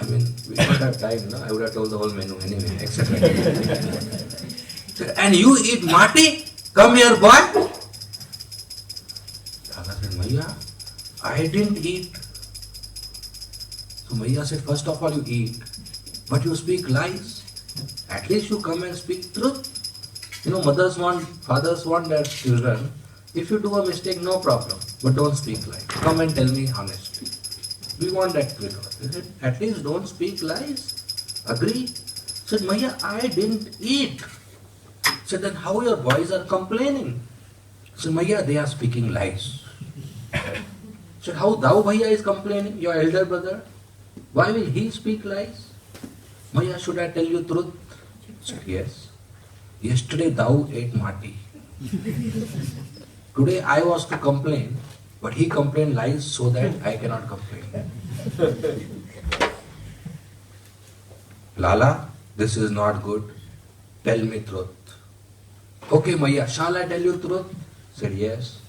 I mean, we don't have time, no? I would have told the whole menu anyway, etc. Said, and you eat mati? Come here, boy. Lala said, Maiya, I didn't eat. So Maiya said, first of all you eat, but you speak lies. At least you come and speak truth. You know, mothers want, fathers want their children. If you do a mistake, no problem, but don't speak lies. Come and tell me honestly. We want that with us. He said, at least don't speak lies. Agree? Said, Maiya, I didn't eat. Said, then how your boys are complaining? Said, Maiya, they are speaking lies. Said, how thou Bhaiya is complaining, your elder brother? Why will he speak lies? Maiya, should I tell you truth? Said, yes. Yesterday thou ate mati. Today I was to complain, but he complained lies so that I cannot complain. Lala, this is not good. Tell me truth. Okay, Maiya, shall I tell you truth? Said, yes.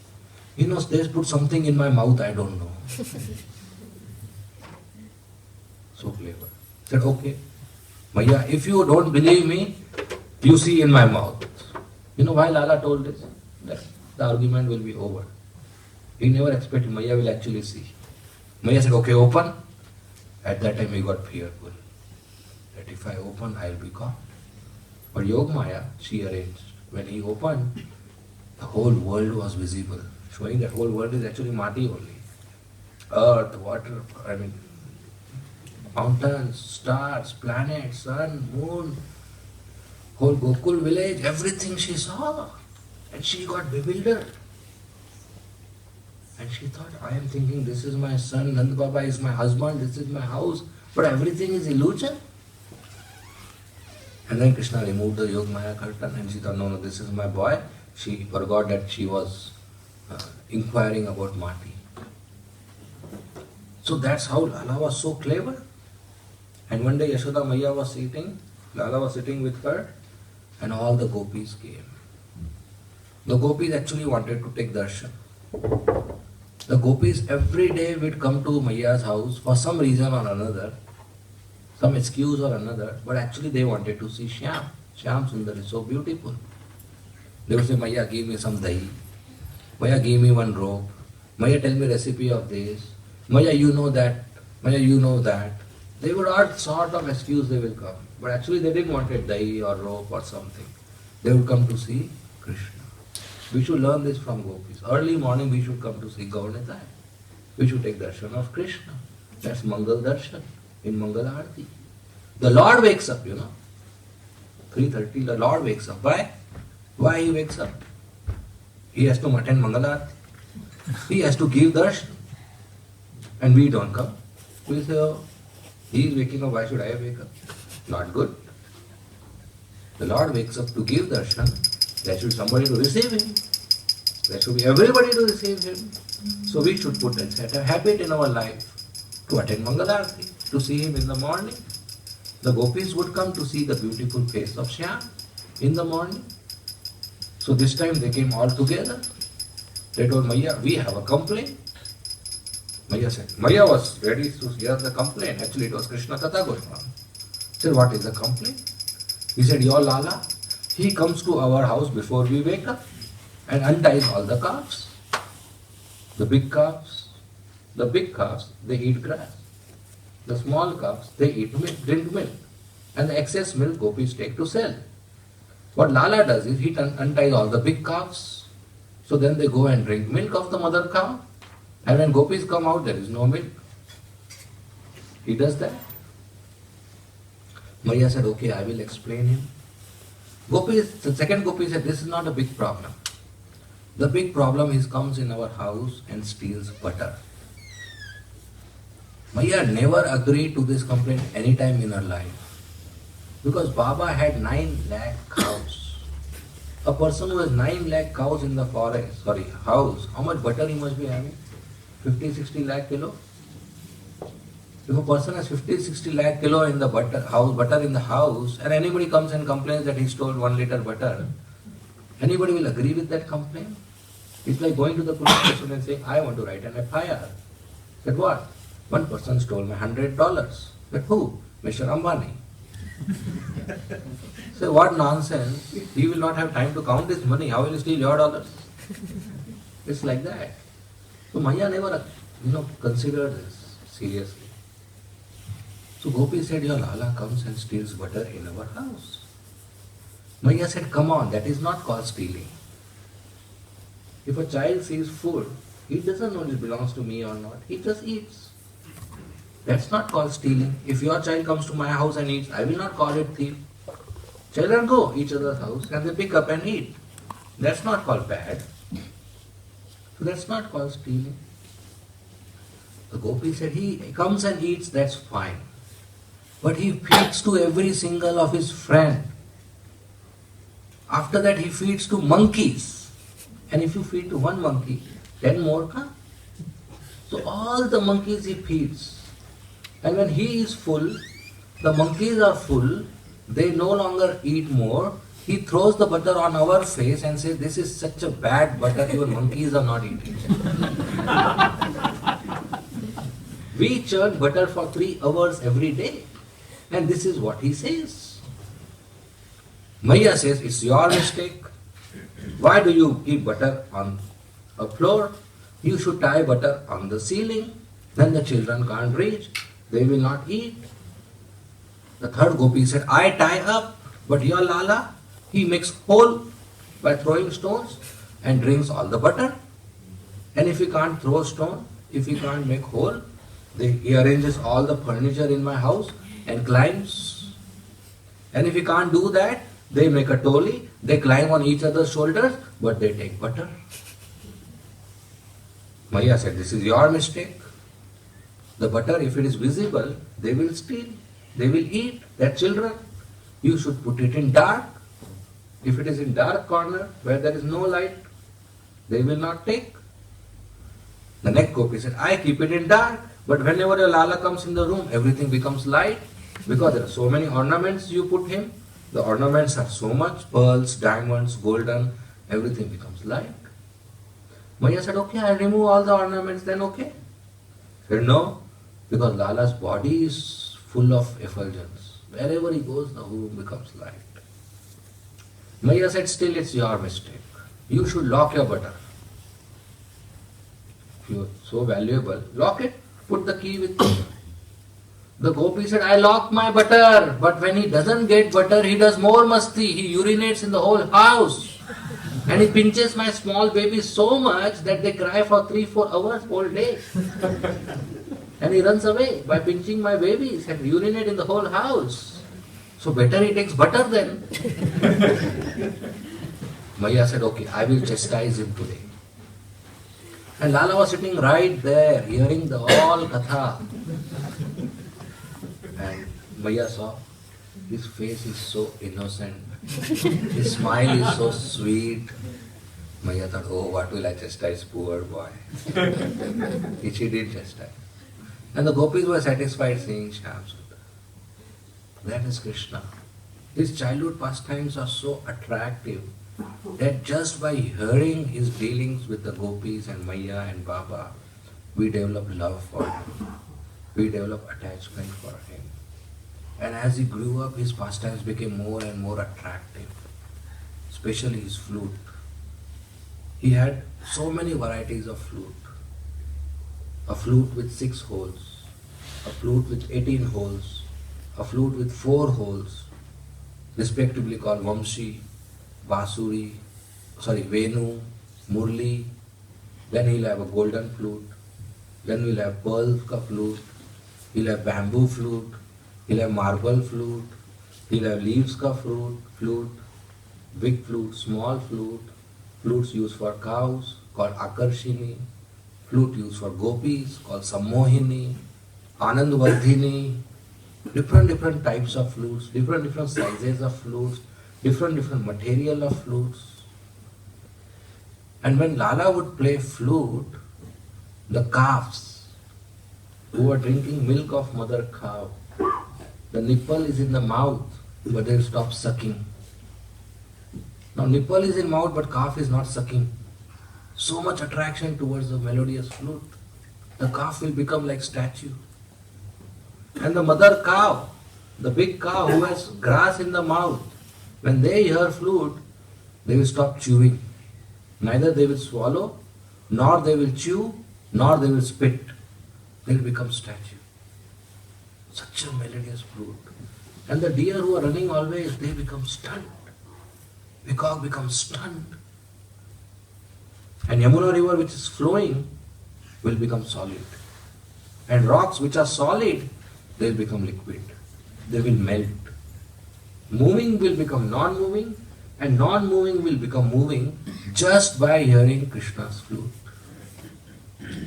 You know, they put something in my mouth, I don't know. So clever. Said, okay. Maya, if you don't believe me, you see in my mouth. You know why Lala told this? That the argument will be over. He never expected Maya will actually see. Maya said, okay, open. At that time he got fearful. That if I open, I'll be caught. But Yogamaya, she arranged. When he opened, the whole world was visible, showing that whole world is actually Mati only. Earth, water, mountains, stars, planets, sun, moon, whole Gokul village, everything she saw. And she got bewildered. And she thought, I am thinking this is my son, Nand Baba is my husband, this is my house, but everything is illusion. And then Krishna removed the Yogamaya curtain and she thought, no, this is my boy. She forgot that she was inquiring about Mati. So that's how Lala was so clever. And one day Yashoda Maya was sitting, Lala was sitting with her, and all the gopis came. The gopis actually wanted to take darshan. The gopis every day would come to Maya's house for some reason or another, some excuse or another, but actually they wanted to see Shyam. Shyam Sundar is so beautiful. They would say, Maya, give me some dahi. Maya, give me one rope. Maya, tell me recipe of this. Maya, you know that. Maya, you know that. They would add sort of excuse they will come. But actually they didn't want it dahi or rope or something. They would come to see Krishna. We should learn this from gopis. Early morning we should come to see Gaur-Nitai. We should take darshan of Krishna. That's Mangal Darshan in Mangal Aarti. The Lord wakes up, 3:30 the Lord wakes up. Why? Why he wakes up? He has to attend Mangal Aarti. He has to give darshan. And we don't come. We say, oh, he is waking up, why should I wake up? Not good. The Lord wakes up to give darshan. There should be somebody to receive him. There should be everybody to receive him. So we should put a habit in our life to attend Mangal Aarti, to see him in the morning. The gopis would come to see the beautiful face of Shyam in the morning. So this time they came all together. They told Maya, we have a complaint. Maya said, Maya was ready to hear the complaint. Actually it was Krishna Katha Goswami. Said, what is the complaint? He said, your Lala, he comes to our house before we wake up and unties all the calves. The big calves, they eat grass. The small calves, they eat milk, drink milk. And the excess milk gopis take to sell. What Lala does is he unties all the big calves. So then they go and drink milk of the mother cow. And when gopis come out, there is no milk. He does that. Maya said, okay, I will explain him. The second gopi said, this is not a big problem. The big problem is comes in our house and steals butter. Maya never agreed to this complaint any time in her life. Because Baba had 9 lakh cows. A person who has 9 lakh cows in the house, how much butter he must be having? 50-60 lakh kilo? If a person has 50-60 lakh kilo in the butter in the house, and anybody comes and complains that he stole 1 liter butter, anybody will agree with that complaint? It's like going to the police station and saying, I want to write an FIR. Said what? One person stole my $100. But who? Mr. Ambani. So what nonsense. He will not have time to count his money. How will he steal your dollars? It's like that. So Maya never, considered this seriously. So Gopi said, your Lala comes and steals butter in our house. Maya said, come on, that is not called stealing. If a child sees food, he doesn't know it belongs to me or not. He just eats. That's not called stealing. If your child comes to my house and eats, I will not call it thief. Children go each other's house and they pick up and eat. That's not called bad. So that's not called stealing. The Gopi said, he comes and eats, that's fine. But he feeds to every single of his friend. After that he feeds to monkeys. And if you feed to one monkey, 10 more come. So all the monkeys he feeds. And when he is full, the monkeys are full, they no longer eat more. He throws the butter on our face and says, this is such a bad butter, even monkeys are not eating it. We churn butter for 3 hours every day. And this is what he says. Maya says, it's your mistake. Why do you keep butter on a floor? You should tie butter on the ceiling. Then the children can't reach. They will not eat. The third gopi said, I tie up, but your Lala, he makes hole by throwing stones and drinks all the butter. And if he can't throw stone, if he can't make hole, he arranges all the furniture in my house and climbs. And if he can't do that, they make a toli, they climb on each other's shoulders, but they take butter. Maya said, this is your mistake. The butter, if it is visible, they will steal, they will eat, their children. You should put it in dark. If it is in dark corner where there is no light, they will not take. The next gopi said, I keep it in dark, but whenever your Lala comes in the room, everything becomes light because there are so many ornaments you put him. The ornaments are so much, pearls, diamonds, golden, everything becomes light. Maya said, okay, I'll remove all the ornaments, then okay. He said, no, because Lala's body is full of effulgence. Wherever he goes, the room becomes light. Maya said, still it's your mistake. You should lock your butter. If you are so valuable, lock it, put the key with you. The gopi said, I lock my butter, but when he doesn't get butter, he does more masti. He urinates in the whole house. And he pinches my small babies so much that they cry for 3-4 hours whole day. And he runs away by pinching my babies and urinate in the whole house. So better he takes butter then. Maya said, okay, I will chastise him today. And Lala was sitting right there, hearing the whole katha. And Maya saw, his face is so innocent. His smile is so sweet. Maya thought, oh, what will I chastise, poor boy. Which he did chastise. And the gopis were satisfied seeing Shyam Sundar. That is Krishna. His childhood pastimes are so attractive that just by hearing his dealings with the gopis and Maya and Baba, we develop love for him. We develop attachment for him. And as he grew up, his pastimes became more and more attractive, especially his flute. He had so many varieties of flute. A flute with 6 holes, a flute with 18 holes, a flute with 4 holes, respectively called Vamshi, Basuri, Venu, Murli. Then he'll have a golden flute. Then we'll have pearl ka flute. He'll have bamboo flute. He'll have marble flute. He'll have leaves ka flute, big flute, small flute, flutes used for cows called Akarshini, flute used for gopis called Sammohini, Anandvardhini, different types of flutes, different sizes of flutes, different material of flutes. And when Lala would play flute, the calves who were drinking milk of mother cow, the nipple is in the mouth, but they'll stop sucking. Now nipple is in mouth, but calf is not sucking. So much attraction towards the melodious flute. The calf will become like statue. And the mother cow, the big cow who has grass in the mouth, when they hear flute, they will stop chewing. Neither they will swallow, nor they will chew, nor they will spit. They will become statue. Such a melodious flute. And the deer who are running always, they become stunned. Peacock becomes stunned. And Yamuna river which is flowing will become solid. And rocks which are solid, they will become liquid. They will melt. Moving will become non-moving, and non-moving will become moving just by hearing Krishna's flute.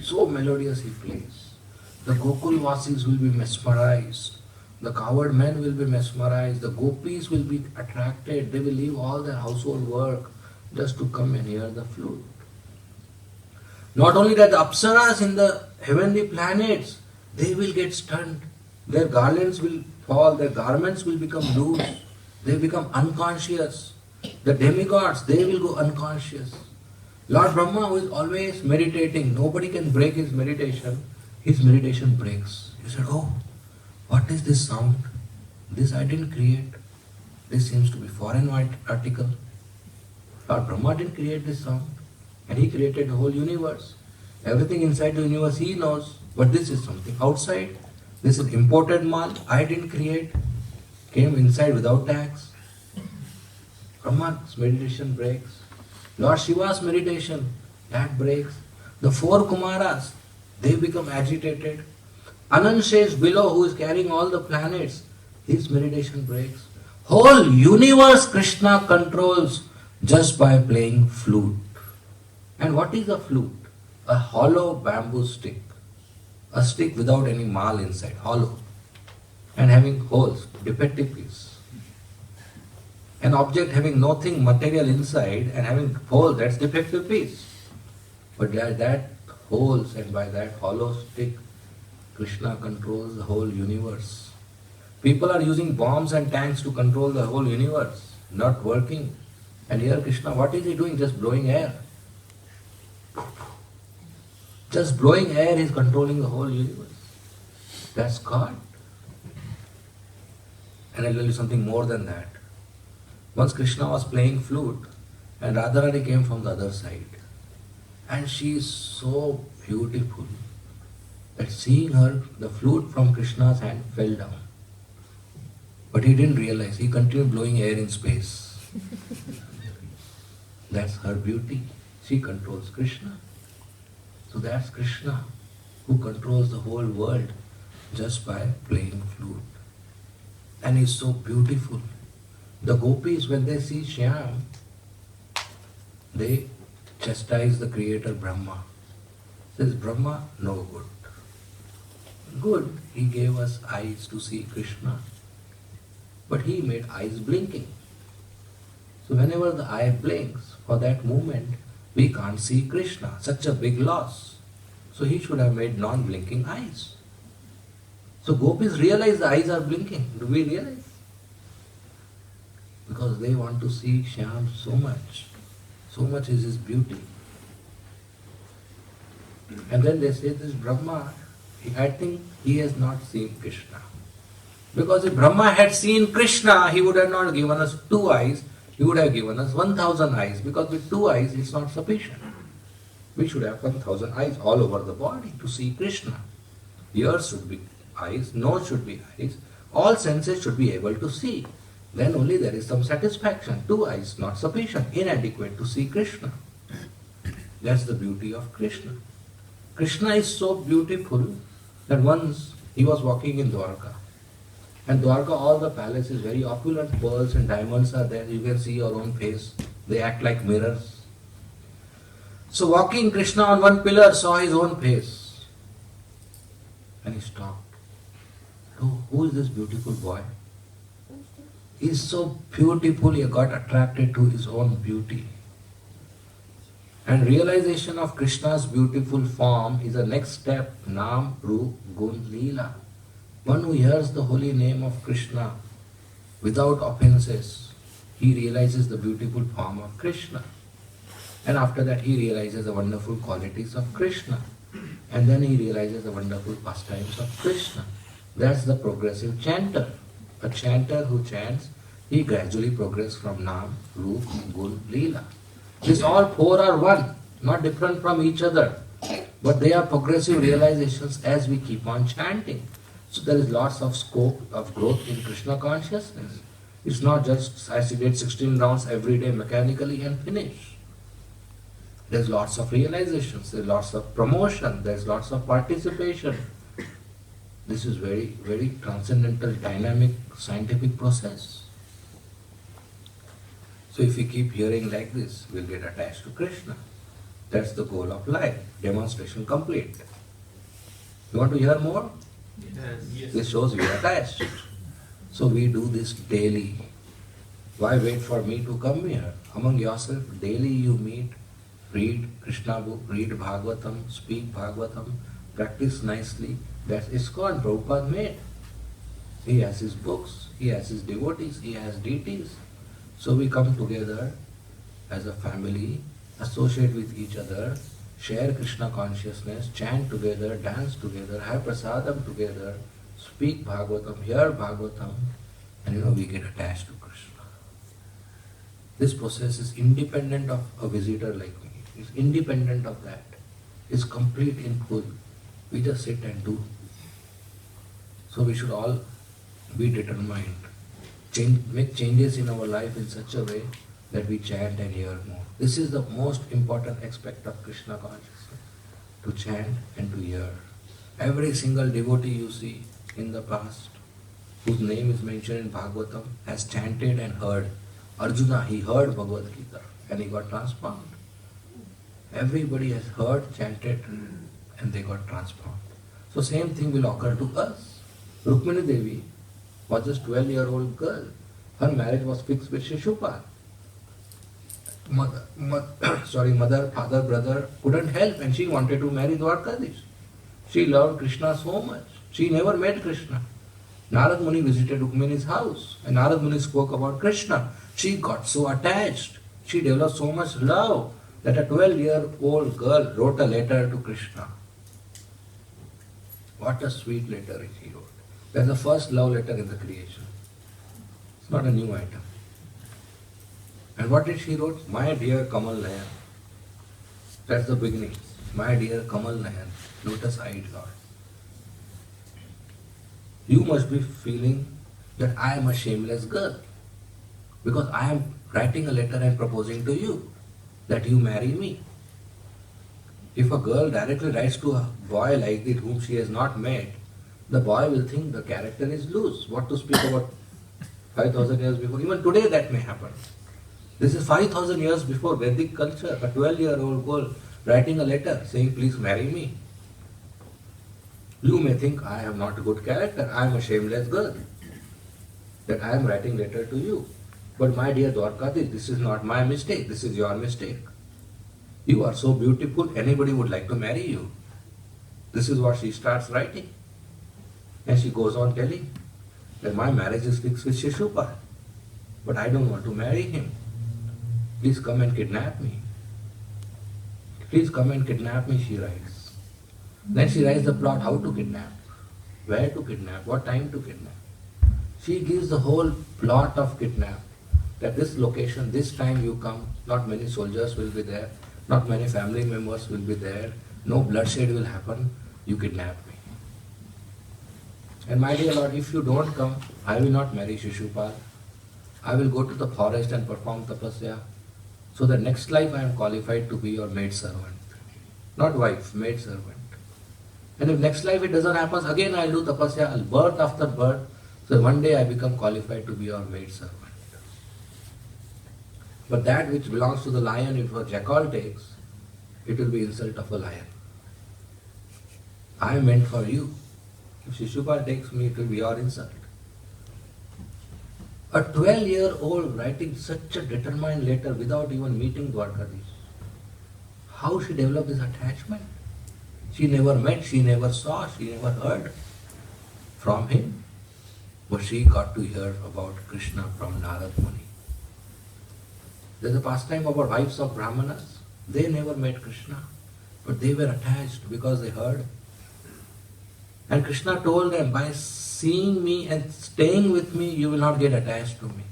So melodious he plays. The Gokul Vasis will be mesmerized. The cowherd men will be mesmerized. The gopis will be attracted. They will leave all their household work just to come and hear the flute. Not only that, the apsaras in the heavenly planets, they will get stunned. Their garlands will fall. Their garments will become loose. They become unconscious. The demigods, they will go unconscious. Lord Brahma, who is always meditating, nobody can break his meditation. His meditation breaks. He said, oh, what is this sound? This I didn't create. This seems to be foreign article. Lord Brahma didn't create this sound. And he created the whole universe. Everything inside the universe he knows. But this is something outside. This is imported mal. I didn't create. Came inside without tax. Brahma's meditation breaks. Lord Shiva's meditation, that breaks. The four Kumaras, they become agitated. Ananshesh below, who is carrying all the planets, his meditation breaks. Whole universe Krishna controls just by playing flute. And what is a flute? A hollow bamboo stick. A stick without any mal inside, hollow. And having holes, defective piece. An object having nothing material inside and having hole, that's defective piece. But that holes and by that hollow stick, Krishna controls the whole universe. People are using bombs and tanks to control the whole universe, not working. And here Krishna, what is he doing? Just blowing air. Just blowing air, he is controlling the whole universe. That's God. And I'll tell you something more than that. Once Krishna was playing flute and Radharani came from the other side. And she is so beautiful that seeing her, the flute from Krishna's hand fell down. But he didn't realize, he continued blowing air in space. That's her beauty. She controls Krishna. So that's Krishna who controls the whole world just by playing flute. And he's so beautiful. The gopis, when they see Shyam, they chastise the creator Brahma. Says, Brahma, no good. Good, he gave us eyes to see Krishna. But he made eyes blinking. So whenever the eye blinks, for that moment, we can't see Krishna. Such a big loss. So he should have made non-blinking eyes. So gopis realize the eyes are blinking. Do we realize? Because they want to see Shyam so much. So much is his beauty. And then they say this Brahma, I think he has not seen Krishna. Because if Brahma had seen Krishna, he would have not given us 2 eyes, he would have given us 1,000 eyes. Because with 2 eyes it's not sufficient. We should have 1,000 eyes all over the body to see Krishna. Ears should be eyes, nose should be eyes, all senses should be able to see. Then only there is some satisfaction. 2 eyes not sufficient, inadequate to see Krishna. That's the beauty of Krishna. Krishna is so beautiful that once he was walking in Dwarka. And Dwarka, all the palace is very opulent, pearls and diamonds are there. You can see your own face. They act like mirrors. So walking, Krishna on one pillar saw his own face. And he stopped. Oh, who is this beautiful boy? He is so beautiful, he got attracted to his own beauty. And realization of Krishna's beautiful form is the next step, Nam, Roop, Gun, Leela. One who hears the holy name of Krishna without offenses, he realizes the beautiful form of Krishna. And after that he realizes the wonderful qualities of Krishna. And then he realizes the wonderful pastimes of Krishna. That's the progressive chanter. A chanter who chants, he gradually progresses from Nam, Roop, Gun, Leela. These all 4 are one, not different from each other. But they are progressive realizations as we keep on chanting. So there is lots of scope of growth in Krishna consciousness. It's not just I did 16 rounds every day mechanically and finish. There's lots of realizations, there's lots of promotion, there's lots of participation. This is very, very transcendental, dynamic, scientific process. So if we keep hearing like this, we'll get attached to Krishna. That's the goal of life. Demonstration complete. You want to hear more? Yes. This shows we are attached. So we do this daily. Why wait for me to come here? Among yourself, daily you meet, read Krishna book, read Bhagavatam, speak Bhagavatam, practice nicely. That's ISKCON, Prabhupada made. He has his books, he has his devotees, he has deities. So we come together as a family, associate with each other, share Krishna consciousness, chant together, dance together, have prasadam together, speak Bhagavatam, hear Bhagavatam, and we get attached to Krishna. This process is independent of a visitor like me. It's independent of that. It's complete in full. We just sit and do. So we should all be determined. Make changes in our life in such a way that we chant and hear more. This is the most important aspect of Krishna consciousness. To chant and to hear. Every single devotee you see in the past, whose name is mentioned in Bhagavatam, has chanted and heard. Arjuna, he heard Bhagavad Gita and he got transformed. Everybody has heard, chanted, and they got transformed. So same thing will occur to us. Rukmini Devi was just 12-year-old girl. Her marriage was fixed with Shishupal. Mother, father, brother couldn't help and she wanted to marry Dwarkadish. She loved Krishna so much. She never met Krishna. Narad Muni visited Rukmini's house and Narad Muni spoke about Krishna. She got so attached. She developed so much love that a 12-year-old girl wrote a letter to Krishna. What a sweet letter she wrote. That's the first love letter in the creation. It's not a new item. And what did she wrote? My dear Kamal Nayan. That's the beginning. My dear Kamal Nayan, lotus-eyed Lord. You must be feeling that I am a shameless girl because I am writing a letter and proposing to you that you marry me. If a girl directly writes to a boy like this whom she has not met, the boy will think the character is loose. What to speak about 5,000 years before? Even today that may happen. This is 5,000 years before Vedic culture. A 12-year-old girl writing a letter saying, please marry me. You may think I have not a good character. I am a shameless girl. That I am writing letter to you. But my dear Dwarkadish, this is not my mistake. This is your mistake. You are so beautiful, anybody would like to marry you. This is what she starts writing. And she goes on telling that my marriage is fixed with Shishupal. But I don't want to marry him. Please come and kidnap me. Please come and kidnap me, she writes. Then she writes the plot, how to kidnap, where to kidnap, what time to kidnap. She gives the whole plot of kidnap. That this location, this time you come, not many soldiers will be there, not many family members will be there, no bloodshed will happen, you kidnap me. And my dear Lord, if you don't come, I will not marry Shishupal. I will go to the forest and perform tapasya, so that next life I am qualified to be your maid servant. Not wife, maid servant. And if next life it doesn't happen, again I will do tapasya, I'll birth after birth, so one day I become qualified to be your maid servant. But that which belongs to the lion, if a jackal takes, it will be insult of a lion. I am meant for you. If Shishupal takes me, it will be your insult. A 12-year-old writing such a determined letter without even meeting Dwarkadish. How she developed this attachment? She never met, she never saw, she never heard from him. But she got to hear about Krishna from Narad Muni. There's a pastime about wives of Brahmanas. They never met Krishna, but they were attached because they heard. And Krishna told them, by seeing me and staying with me, you will not get attached to me.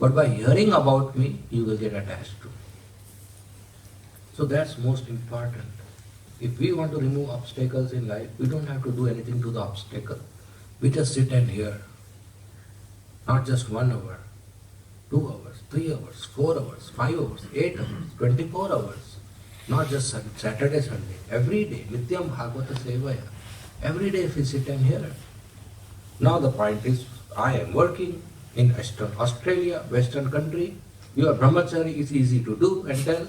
But by hearing about me, you will get attached to me. So that's most important. If we want to remove obstacles in life, we don't have to do anything to the obstacle. We just sit and hear. Not just 1 hour, 2 hours, 3 hours, 4 hours, 5 hours, 8 hours, 24 hours. Not just Saturday, Sunday. Every day. Nityam Bhagavata Sevaya. Every day if we sit and hear. Now the point is, I am working in Australia, Western country. You are brahmachari, it's easy to do and tell.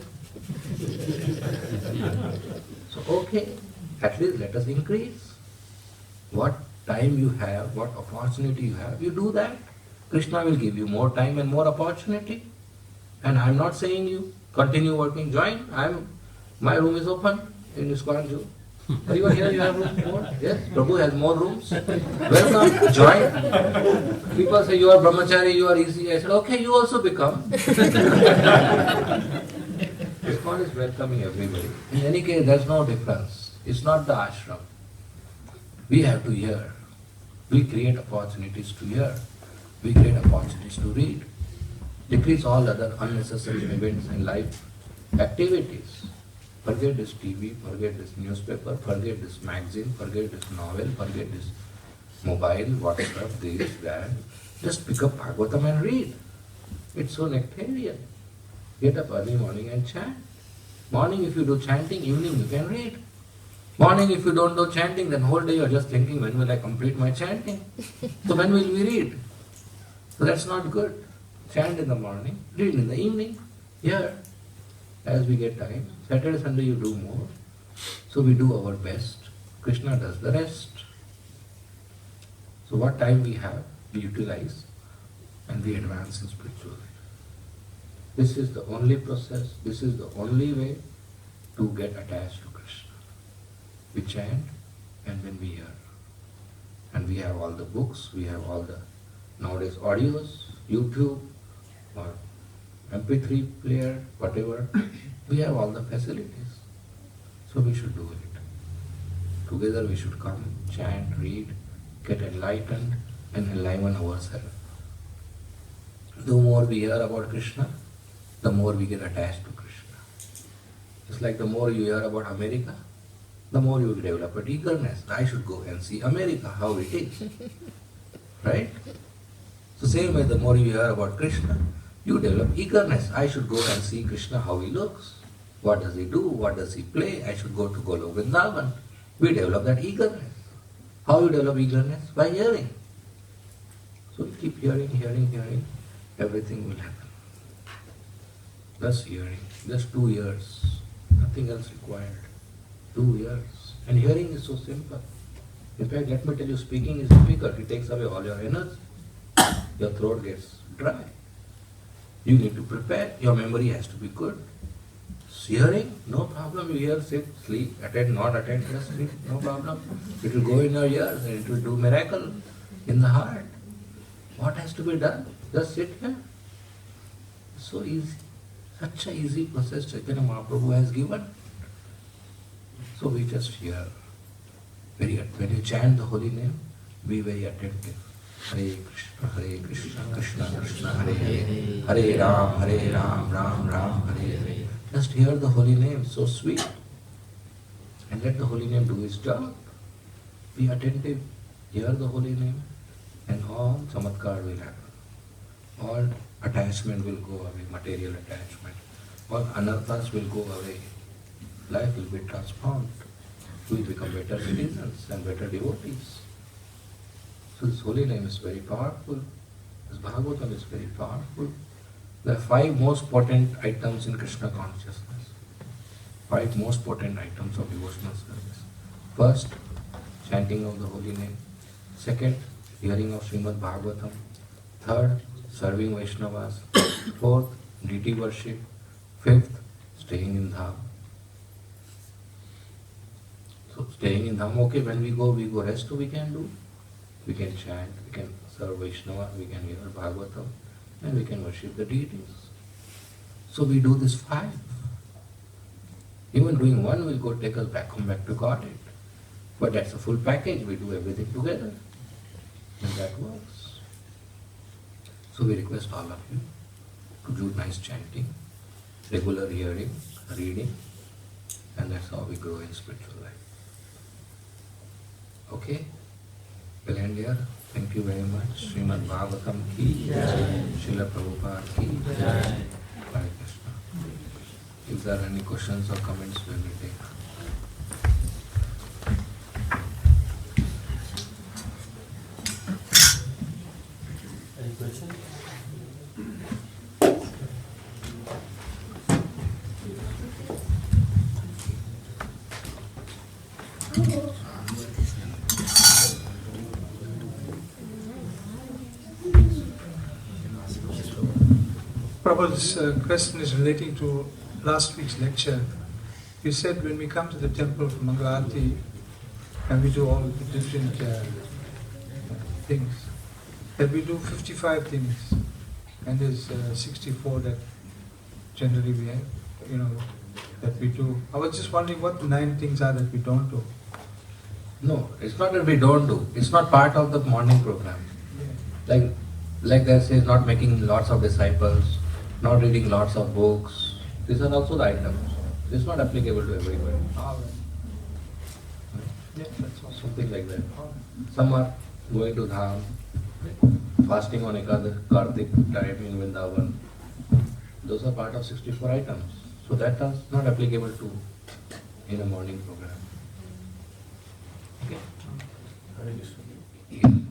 So okay, at least let us increase. What time you have, what opportunity you have, you do that. Krishna will give you more time and more opportunity. And I am not saying you continue working, join. My room is open in ISKCON Zoo. Everyone here, you have room more? Yes, Prabhu has more rooms. Welcome, join. People say you are brahmachari, you are easy. I said, okay, you also become. ISKCON is welcoming everybody. In any case, there's no difference. It's not the ashram. We have to hear. We create opportunities to hear. we get opportunities to read. Decrease all other unnecessary events in life activities. Forget this TV, forget this newspaper, forget this magazine, forget this novel, forget this mobile, WhatsApp, this, that. Just pick up Bhagavatam and read. It's so nectarian. Get up early morning and chant. Morning if you do chanting, evening you can read. Morning if you don't do chanting, then whole day you are just thinking, when will I complete my chanting? So when will we read? So that's not good. Chant in the morning, read in the evening. Here, as we get time, Saturday, Sunday you do more. So we do our best. Krishna does the rest. So what time we have, we utilize and we advance in spiritual life. This is the only process, this is the only way to get attached to Krishna. We chant and then we hear. And we have all the books, we have all the nowadays audios, YouTube or MP3 player, whatever. We have all the facilities. So we should do it. Together we should come, chant, read, get enlightened and enliven ourselves. The more we hear about Krishna, the more we get attached to Krishna. It's like the more you hear about America, the more you develop an eagerness. I should go and see America, how it is. Right? So same way, the more you hear about Krishna, you develop eagerness. I should go and see Krishna, how he looks. What does he do? What does he play? I should go to Golok Vrindavan. We develop that eagerness. How you develop eagerness? By hearing. So we keep hearing, everything will happen. Just hearing, just 2 years, nothing else required. 2 years. And hearing is so simple. In fact, let me tell you, speaking is difficult. It takes away all your energy. Your throat gets dry. You need to prepare. Your memory has to be good. Hearing, no problem. You hear, sit, sleep, attend, not attend, just sleep, no problem. It will go in your ears and it will do miracle in the heart. What has to be done? Just sit here. It's so easy. Such an easy process Chaitanya Mahaprabhu has given. So we just hear. When you chant the holy name, be very attentive. Hare Krishna, Krishna Krishna, Hare Hare, Hare Ram, Ram Ram, Hare Hare. Just hear the holy name, so sweet. And let the holy name do its job. Be attentive, hear the holy name, and all chamatkar will happen. All attachment will go away, material attachment. All anarthas will go away. Life will be transformed. We will become better citizens and better devotees. So this holy name is very powerful. This Bhagavatam is very powerful. There are 5 most potent items in Krishna consciousness. 5 most potent items of devotional service. First, chanting of the holy name. Second, hearing of Srimad Bhagavatam. Third, serving Vaishnavas. Fourth, deity worship. Fifth, staying in Dham. So staying in Dham, okay, when we go rest, we can do. We can chant, we can serve Vaishnava, we can hear Bhagavatam, and we can worship the deities. So we do this 5. Even doing 1 will go take us come back to Godhead. But that's a full package, we do everything together. And that works. So we request all of you to do nice chanting, regular hearing, reading, and that's how we grow in spiritual life. Okay? We'll end here. Thank you very much. Srimad Bhagavatam ki jai. Srila Prabhupada ki jai. Hare Krishna. If there are any questions or comments, we will take. Any questions? Prabhupada's question is relating to last week's lecture. You said when we come to the temple for Mangalarti and we do all the different things, that we do 55 things and there's 64 that generally we have, that we do. I was just wondering what the 9 things are that we don't do. No, it's not that we don't do. It's not part of the morning program. Yeah. Like Like that says, not making lots of disciples, not reading lots of books. These are also the items. It's not applicable to everybody. All right. Yeah, that's also. Something like that. All right. Some are going to Dham, fasting on Kartik time in Vrindavan. Those are part of 64 items. So that is not applicable to in a morning program. Okay. Hare Krishna. Yeah.